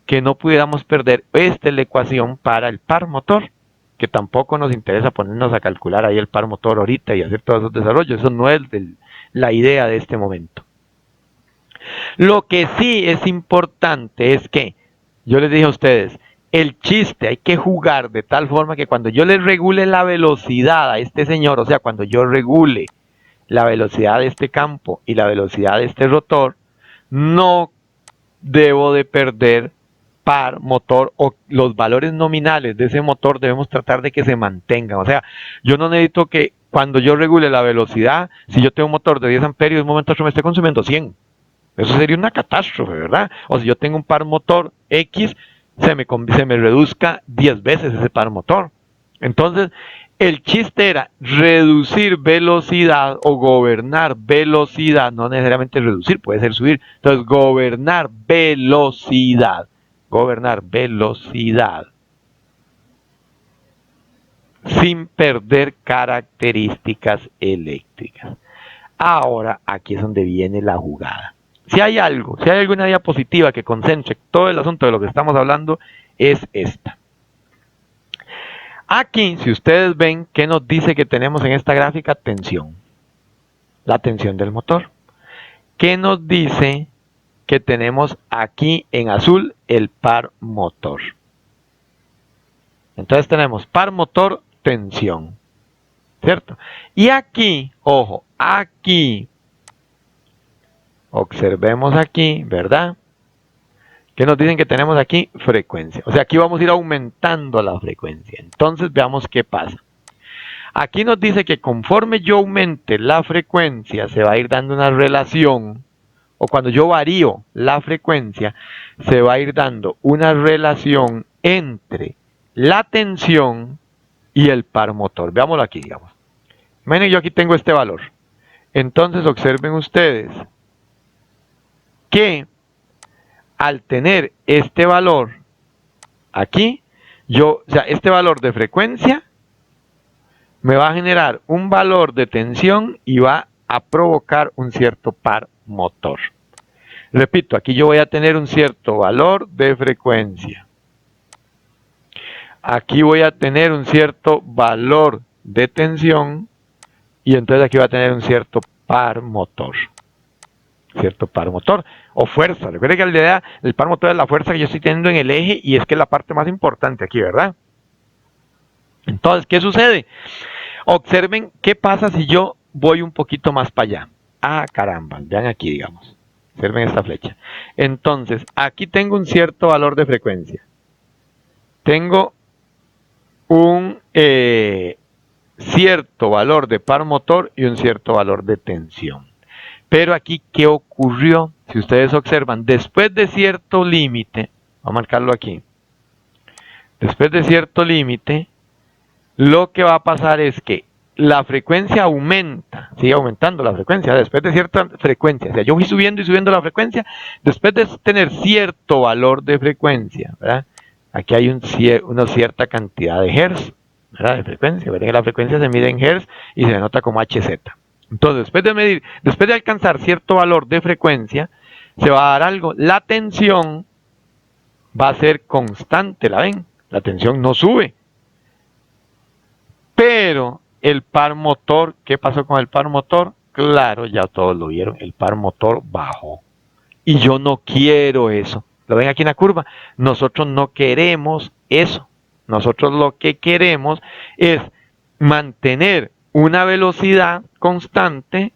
que no pudiéramos perder esta es la ecuación para el par motor, que tampoco nos interesa ponernos a calcular ahí el par motor ahorita y hacer todos esos desarrollos, eso no es la idea de este momento. Lo que sí es importante es que, yo les dije a ustedes, el chiste hay que jugar de tal forma que cuando yo le regule la velocidad a este señor, o sea, cuando yo regule la velocidad de este campo y la velocidad de este rotor, no debo de perder par motor o los valores nominales de ese motor debemos tratar de que se mantengan. O sea, yo no necesito que cuando yo regule la velocidad, si yo tengo un motor de 10 amperios, en un momento otro me esté consumiendo 100. Eso sería una catástrofe, ¿verdad? O si yo tengo un par motor X, se me reduzca 10 veces ese par motor. Entonces, el chiste era reducir velocidad o gobernar velocidad, no necesariamente reducir, puede ser subir. Entonces, gobernar velocidad sin perder características eléctricas. Ahora, aquí es donde viene la jugada. Si hay alguna diapositiva que concentre todo el asunto de lo que estamos hablando, es esta. Aquí, si ustedes ven, ¿qué nos dice que tenemos en esta gráfica? Tensión. La tensión del motor. ¿qué nos dice que tenemos aquí en azul? El par motor. Entonces tenemos par motor, tensión, ¿cierto? Y aquí, ojo, aquí, observemos aquí, ¿verdad? ¿Qué nos dicen que tenemos aquí? Frecuencia. O sea, aquí vamos a ir aumentando la frecuencia. Entonces veamos qué pasa. Aquí nos dice que conforme yo aumente la frecuencia, se va a ir dando una relación, o cuando yo varío la frecuencia, se va a ir dando una relación entre la tensión y el par motor. Veámoslo aquí, digamos. Imaginen, yo aquí tengo este valor. Entonces observen ustedes que al tener este valor aquí, o sea, este valor de frecuencia me va a generar un valor de tensión y va a provocar un cierto par motor. Repito, aquí yo voy a tener un cierto valor de frecuencia. Aquí voy a tener un cierto valor de tensión y entonces aquí va a tener un cierto par motor. Cierto par motor o fuerza. Recuerden que la idea del par motor es la fuerza que yo estoy teniendo en el eje y es que es la parte más importante aquí, ¿verdad? Entonces, ¿qué sucede? Observen qué pasa si yo voy un poquito más para allá. Ah, caramba, vean aquí, digamos. Observen esta flecha. Entonces, aquí tengo un cierto valor de frecuencia. Tengo un cierto valor de par motor y un cierto valor de tensión. Pero aquí, ¿qué ocurrió? Si ustedes observan, después de cierto límite, vamos a marcarlo aquí. Después de cierto límite, lo que va a pasar es que la frecuencia aumenta, sigue aumentando la frecuencia, después de cierta frecuencia, o sea, yo voy subiendo y subiendo la frecuencia, después de tener cierto valor de frecuencia, ¿verdad? Aquí hay una cierta cantidad de hertz, ¿verdad? De frecuencia, ¿verdad? Que la frecuencia se mide en hertz y se denota como Hz. Entonces, después de alcanzar cierto valor de frecuencia, se va a dar algo, la tensión va a ser constante, ¿la ven? La tensión no sube. Pero el par motor, ¿qué pasó con el par motor? Claro, ya todos lo vieron, el par motor bajó. Y yo no quiero eso. ¿Lo ven aquí en la curva? Nosotros no queremos eso. Nosotros lo que queremos es mantener una velocidad constante,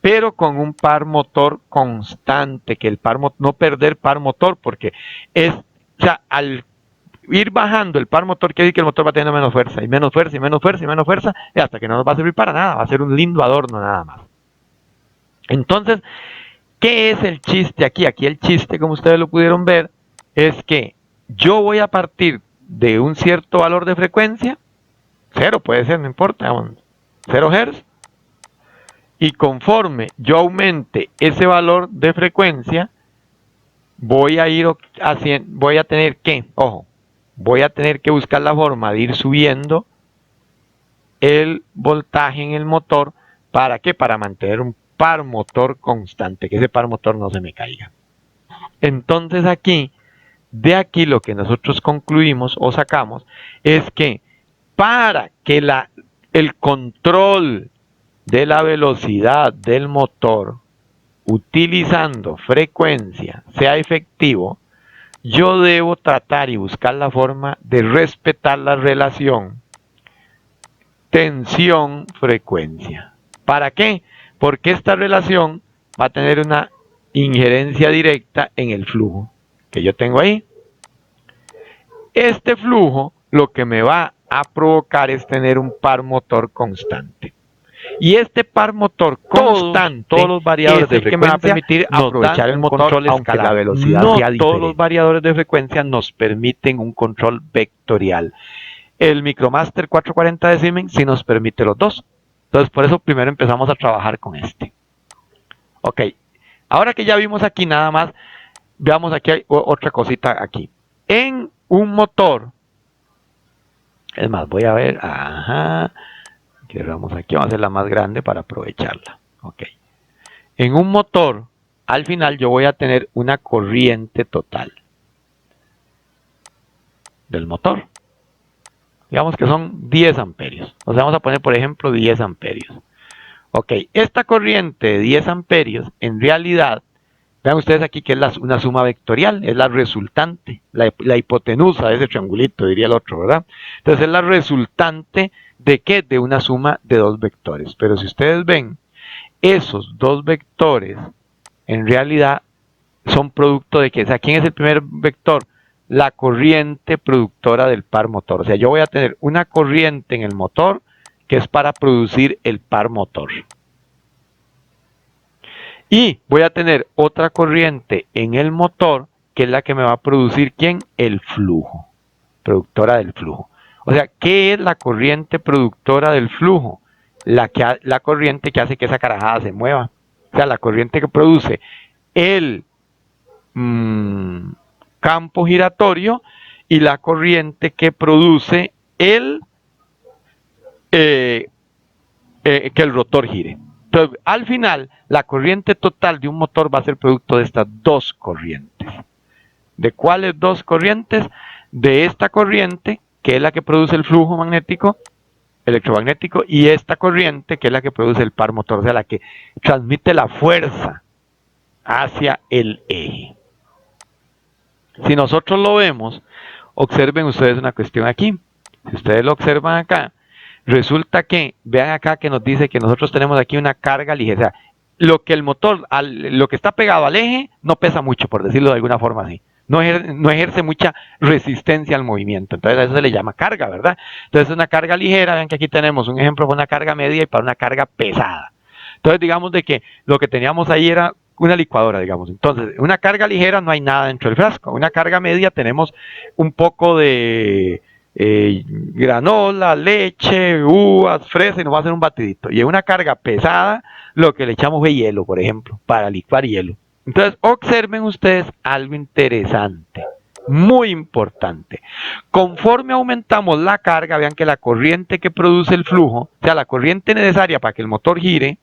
pero con un par motor constante, que el par no perder par motor, porque es, o sea, al ir bajando el par motor quiere decir que el motor va teniendo menos fuerza, y menos fuerza, y menos fuerza, y menos fuerza, y hasta que no nos va a servir para nada, va a ser un lindo adorno nada más. Entonces, ¿qué es el chiste aquí? Aquí el chiste, como ustedes lo pudieron ver, es que yo voy a partir de un cierto valor de frecuencia, 0 puede ser, no importa, 0 Hz, y conforme yo aumente ese valor de frecuencia, voy a tener que, ojo, voy a tener que buscar la forma de ir subiendo el voltaje en el motor. ¿Para qué? Para mantener un par motor constante, que ese par motor no se me caiga. Entonces de aquí lo que nosotros concluimos o sacamos es que para que el control de la velocidad del motor utilizando frecuencia sea efectivo, yo debo tratar y buscar la forma de respetar la relación tensión-frecuencia. ¿Para qué? Porque esta relación va a tener una injerencia directa en el flujo que yo tengo ahí. Este flujo lo que me va a provocar es tener un par motor constante. Y este par motor constante, todos los variadores es el que me va a permitir aprovechar el motor, aunque la velocidad sea diferente. Todos los variadores de frecuencia nos permiten un control vectorial. El Micromaster 440 de Siemens sí nos permite los dos. Entonces, por eso primero empezamos a trabajar con este. Ok, ahora que ya vimos aquí nada más, veamos aquí hay otra cosita aquí. En un motor, es más, voy a ver, vamos aquí, vamos a hacerla más grande para aprovecharla. Ok. En un motor, al final yo voy a tener una corriente total del motor. Digamos que son 10 amperios. O sea, vamos a poner, por ejemplo, 10 amperios. Ok, esta corriente de 10 amperios, en realidad, vean ustedes aquí que es una suma vectorial, es la resultante, la hipotenusa de ese triangulito, diría el otro, ¿verdad? Entonces es la resultante de ¿qué? De una suma de dos vectores. Pero si ustedes ven, esos dos vectores, en realidad, son producto de ¿qué? O sea, ¿quién es el primer vector? La corriente productora del par motor. O sea, yo voy a tener una corriente en el motor que es para producir el par motor. Y voy a tener otra corriente en el motor que es la que me va a producir ¿quién? El flujo, productora del flujo. O sea, ¿qué es la corriente productora del flujo? La corriente que hace que esa carajada se mueva. O sea, la corriente que produce el campo giratorio y la corriente que produce que el rotor gire. Entonces, al final, la corriente total de un motor va a ser producto de estas dos corrientes. ¿De cuáles dos corrientes? De esta corriente, que es la que produce el flujo magnético, electromagnético, y esta corriente, que es la que produce el par motor, o sea, la que transmite la fuerza hacia el eje. Si nosotros lo vemos, observen ustedes una cuestión aquí. Si ustedes lo observan acá, resulta que, vean acá que nos dice que nosotros tenemos aquí una carga ligera. O sea, lo que el motor, lo que está pegado al eje, no pesa mucho, por decirlo de alguna forma así. No ejerce mucha resistencia al movimiento. Entonces a eso se le llama carga, ¿verdad? Entonces es una carga ligera. Vean que aquí tenemos un ejemplo para una carga media y para una carga pesada. Entonces digamos de que lo que teníamos ahí era una licuadora, digamos. Entonces, una carga ligera no hay nada dentro del frasco. Una carga media tenemos un poco de granola, leche, uvas, fresa y nos va a hacer un batidito. Y en una carga pesada, lo que le echamos es hielo, por ejemplo, para licuar hielo. Entonces, observen ustedes algo interesante, muy importante. Conforme aumentamos la carga, vean que la corriente que produce el flujo, o sea, la corriente necesaria para que el motor gire,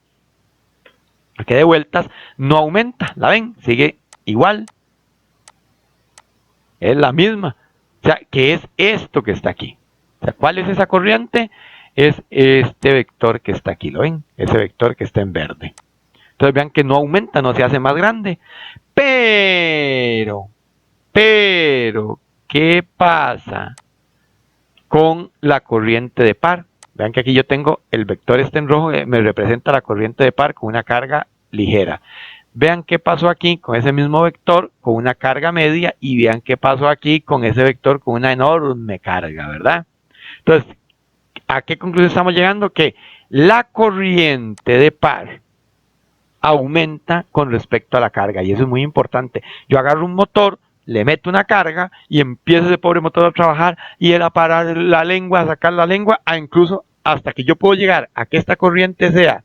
que de vueltas, no aumenta, ¿la ven? Sigue igual. Es la misma. O sea, que es esto que está aquí. O sea, ¿cuál es esa corriente? Es este vector que está aquí, ¿lo ven? Ese vector que está en verde. Entonces vean que no aumenta, no se hace más grande. Pero, ¿qué pasa con la corriente de par? Vean que aquí yo tengo el vector este en rojo, me representa la corriente de par con una carga ligera. Vean qué pasó aquí con ese mismo vector con una carga media y vean qué pasó aquí con ese vector con una enorme carga, ¿verdad? Entonces, ¿a qué conclusión estamos llegando? Que la corriente de par aumenta con respecto a la carga y eso es muy importante. Yo agarro un motor, le meto una carga y empieza ese pobre motor a trabajar y él a parar la lengua, a sacar la lengua, a incluso hasta que yo puedo llegar a que esta corriente sea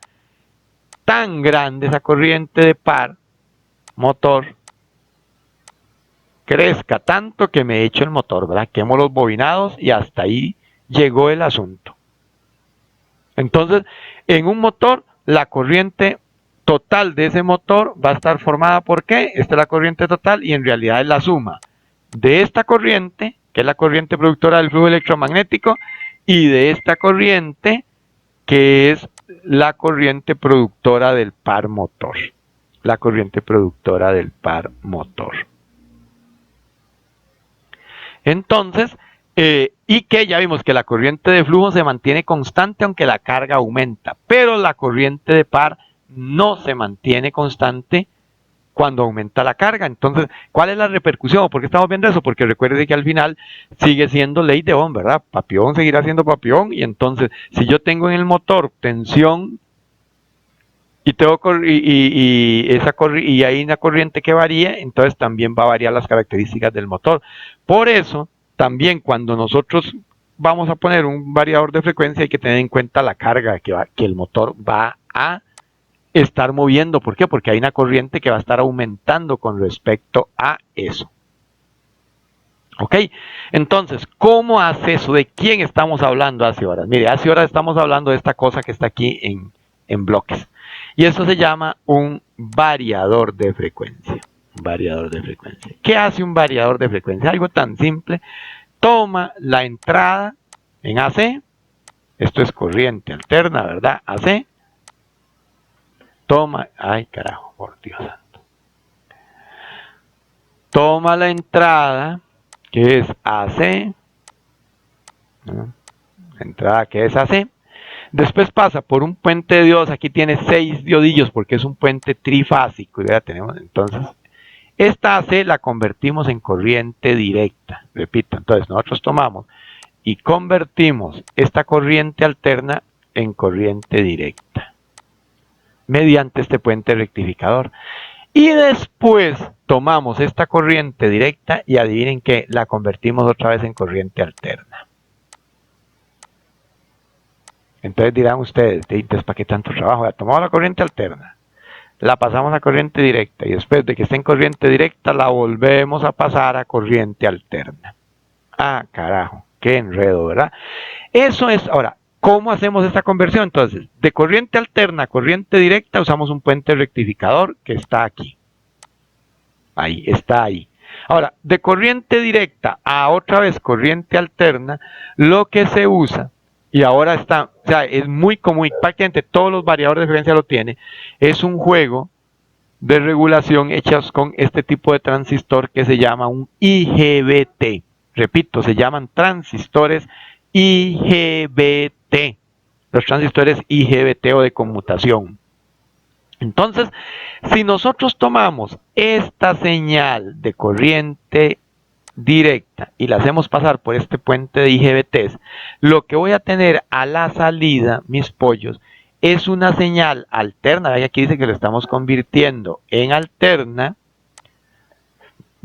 tan grande, esa corriente de par motor, crezca tanto que me echo el motor, ¿verdad? Quemo los bobinados y hasta ahí llegó el asunto. Entonces, en un motor, la corriente total de ese motor va a estar formada por ¿qué? Esta es la corriente total y en realidad es la suma de esta corriente, que es la corriente productora del flujo electromagnético, y de esta corriente, que es la corriente productora del par motor. La corriente productora del par motor. Entonces, y que ya vimos que la corriente de flujo se mantiene constante aunque la carga aumenta, pero la corriente de par no se mantiene constante cuando aumenta la carga. Entonces, ¿cuál es la repercusión? ¿Por qué estamos viendo eso? Porque recuerde que al final sigue siendo ley de Ohm, ¿verdad? Papi Ohm seguirá siendo Papi Ohm y entonces, si yo tengo en el motor tensión y tengo y hay una corriente que varía, entonces también va a variar las características del motor. Por eso, también cuando nosotros vamos a poner un variador de frecuencia hay que tener en cuenta la carga que el motor va a estar moviendo. ¿Por qué? Porque hay una corriente que va a estar aumentando con respecto a eso. ¿Ok? Entonces, ¿cómo hace eso? ¿De quién estamos hablando hace horas? Mire, hace horas estamos hablando de esta cosa que está aquí en bloques. Y eso se llama un variador de frecuencia. Un variador de frecuencia. ¿Qué hace un variador de frecuencia? Algo tan simple. Toma la entrada en AC. Esto es corriente alterna, ¿verdad? AC. toma, ay carajo, por Dios santo. Toma la entrada, que es AC, ¿no? Entrada que es AC. Después pasa por un puente de diodos, aquí tiene 6 diodillos porque es un puente trifásico, ya tenemos, entonces, esta AC la convertimos en corriente directa, repito, entonces nosotros tomamos y convertimos esta corriente alterna en corriente directa, mediante este puente rectificador. Y después tomamos esta corriente directa y adivinen que la convertimos otra vez en corriente alterna. Entonces dirán ustedes, entonces ¿para qué tanto trabajo? Ya tomamos la corriente alterna, la pasamos a corriente directa y después de que esté en corriente directa la volvemos a pasar a corriente alterna. Ah, carajo, qué enredo, ¿verdad? Eso es, ahora, ¿cómo hacemos esta conversión? Entonces, de corriente alterna a corriente directa usamos un puente rectificador que está aquí. Ahí, está ahí. Ahora, de corriente directa a otra vez corriente alterna, lo que se usa, y ahora está, o sea, es muy común, prácticamente todos los variadores de frecuencia lo tienen, es un juego de regulación hechos con este tipo de transistor que se llama un IGBT. Repito, se llaman transistores IGBT. Los transistores IGBT o de conmutación. Entonces, si nosotros tomamos esta señal de corriente directa y la hacemos pasar por este puente de IGBTs, lo que voy a tener a la salida, mis pollos, es una señal alterna. Vean, aquí dice que lo estamos convirtiendo en alterna,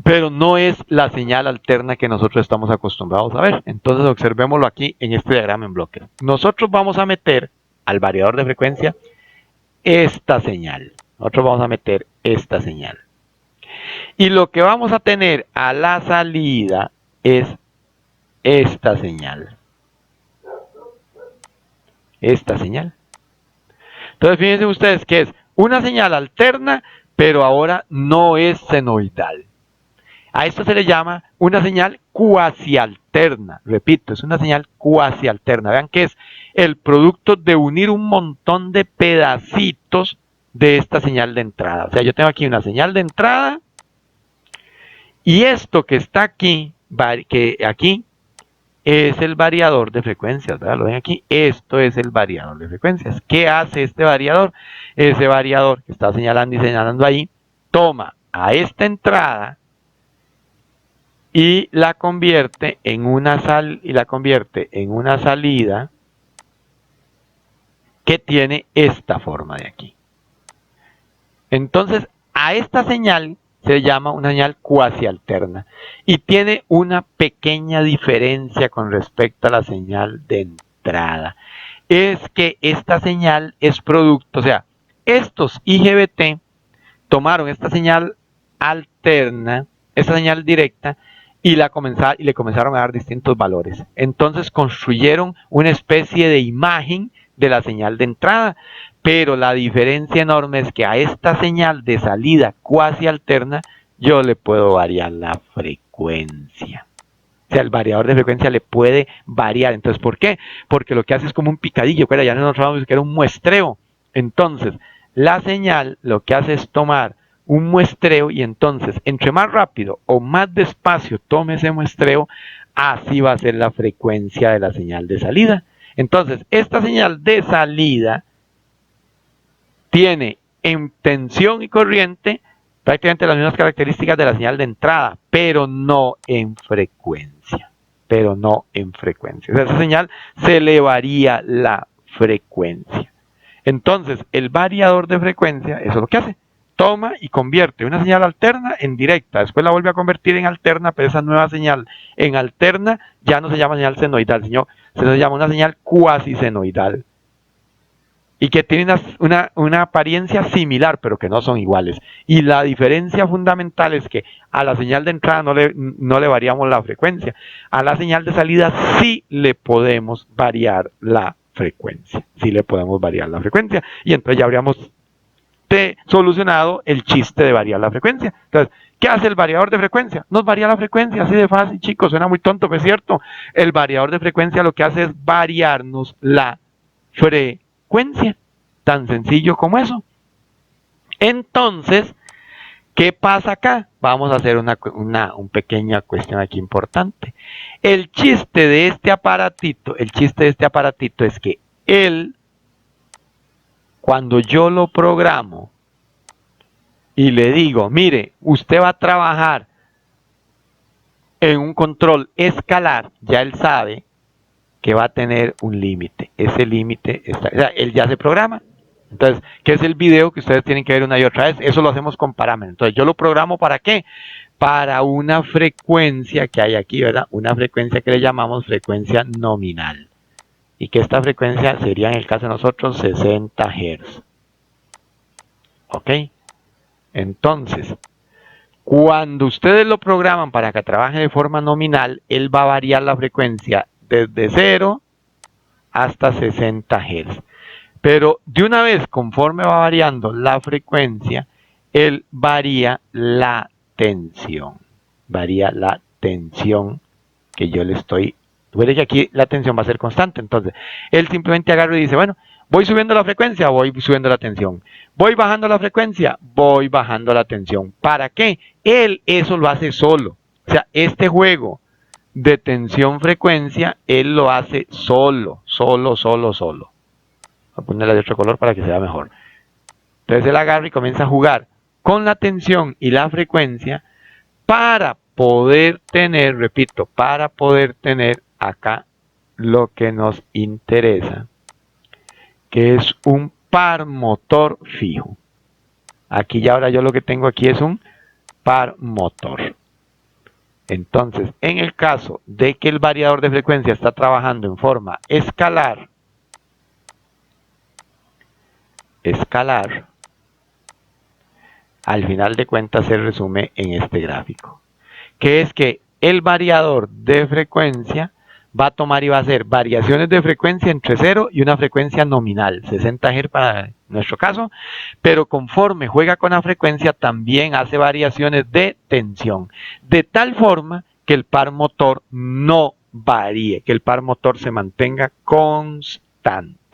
pero no es la señal alterna que nosotros estamos acostumbrados a ver. Entonces observémoslo aquí en este diagrama en bloques. Nosotros vamos a meter al variador de frecuencia esta señal. Nosotros vamos a meter esta señal. Y lo que vamos a tener a la salida es esta señal. Esta señal. Entonces fíjense ustedes que es una señal alterna, pero ahora no es senoidal. A esto se le llama una señal cuasi alterna. Repito, es una señal cuasi alterna. Vean que es el producto de unir un montón de pedacitos de esta señal de entrada. O sea, yo tengo aquí una señal de entrada y esto que está aquí, que aquí es el variador de frecuencias, ¿verdad? Lo ven aquí, esto es el variador de frecuencias. ¿Qué hace este variador? Ese variador que está señalando y señalando ahí, toma a esta entrada y la convierte en una salida que tiene esta forma de aquí. Entonces, a esta señal se le llama una señal cuasi alterna y tiene una pequeña diferencia con respecto a la señal de entrada. Es que esta señal es producto, o sea, estos IGBT tomaron esta señal alterna, esta señal directa, y le comenzaron a dar distintos valores. Entonces construyeron una especie de imagen de la señal de entrada, pero la diferencia enorme es que a esta señal de salida cuasi alterna yo le puedo variar la frecuencia. O sea, el variador de frecuencia le puede variar. Entonces, ¿por qué? Porque lo que hace es como un picadillo, que ya nosotros hablamos que era un muestreo. Entonces, la señal lo que hace es tomar un muestreo y entonces, entre más rápido o más despacio tome ese muestreo, así va a ser la frecuencia de la señal de salida. Entonces, esta señal de salida tiene en tensión y corriente prácticamente las mismas características de la señal de entrada, pero no en frecuencia. O sea, esa señal se le varía la frecuencia. Entonces, el variador de frecuencia, eso es lo que hace. Toma y convierte una señal alterna en directa, después la vuelve a convertir en alterna, pero esa nueva señal en alterna ya no se llama señal senoidal, sino se llama una señal cuasi senoidal. Y que tiene una apariencia similar, pero que no son iguales. Y la diferencia fundamental es que a la señal de entrada no le variamos la frecuencia. A la señal de salida sí le podemos variar la frecuencia. Y entonces ya habríamos solucionado el chiste de variar la frecuencia. Entonces, ¿qué hace el variador de frecuencia? Nos varía la frecuencia, así de fácil, chicos. Suena muy tonto, pero es cierto. El variador de frecuencia lo que hace es variarnos la frecuencia. Tan sencillo como eso. Entonces, ¿qué pasa acá? Vamos a hacer una pequeña cuestión aquí importante. El chiste de este aparatito es que él, cuando yo lo programo y le digo, mire, usted va a trabajar en un control escalar, ya él sabe que va a tener un límite. Ese límite está, o sea, él ya se programa. Entonces, ¿qué es el video que ustedes tienen que ver una y otra vez? Eso lo hacemos con parámetros. Entonces, yo lo programo ¿para qué? Para una frecuencia que hay aquí, ¿verdad? Una frecuencia que le llamamos frecuencia nominal. Y que esta frecuencia sería, en el caso de nosotros, 60 Hz. ¿Ok? Entonces, cuando ustedes lo programan para que trabaje de forma nominal, él va a variar la frecuencia desde 0 hasta 60 Hz. Pero de una vez, conforme va variando la frecuencia, él varía la tensión. Varía la tensión que yo le estoy... Puede que aquí la tensión va a ser constante. Entonces, él simplemente agarra y dice, bueno, voy subiendo la frecuencia, voy subiendo la tensión. Voy bajando la frecuencia, voy bajando la tensión. ¿Para qué? Él eso lo hace solo. O sea, este juego de tensión-frecuencia, él lo hace solo. Voy a ponerla de otro color para que sea mejor. Entonces él agarra y comienza a jugar con la tensión y la frecuencia para poder tener, repito, para poder tener acá lo que nos interesa, que es un par motor fijo. Aquí ya ahora yo lo que tengo aquí es un par motor. Entonces, en el caso de que el variador de frecuencia está trabajando en forma escalar, al final de cuentas se resume en este gráfico, que es que el variador de frecuencia va a tomar y va a hacer variaciones de frecuencia entre 0 y una frecuencia nominal, 60 Hz para nuestro caso, pero conforme juega con la frecuencia también hace variaciones de tensión, de tal forma que el par motor no varíe, que el par motor se mantenga constante.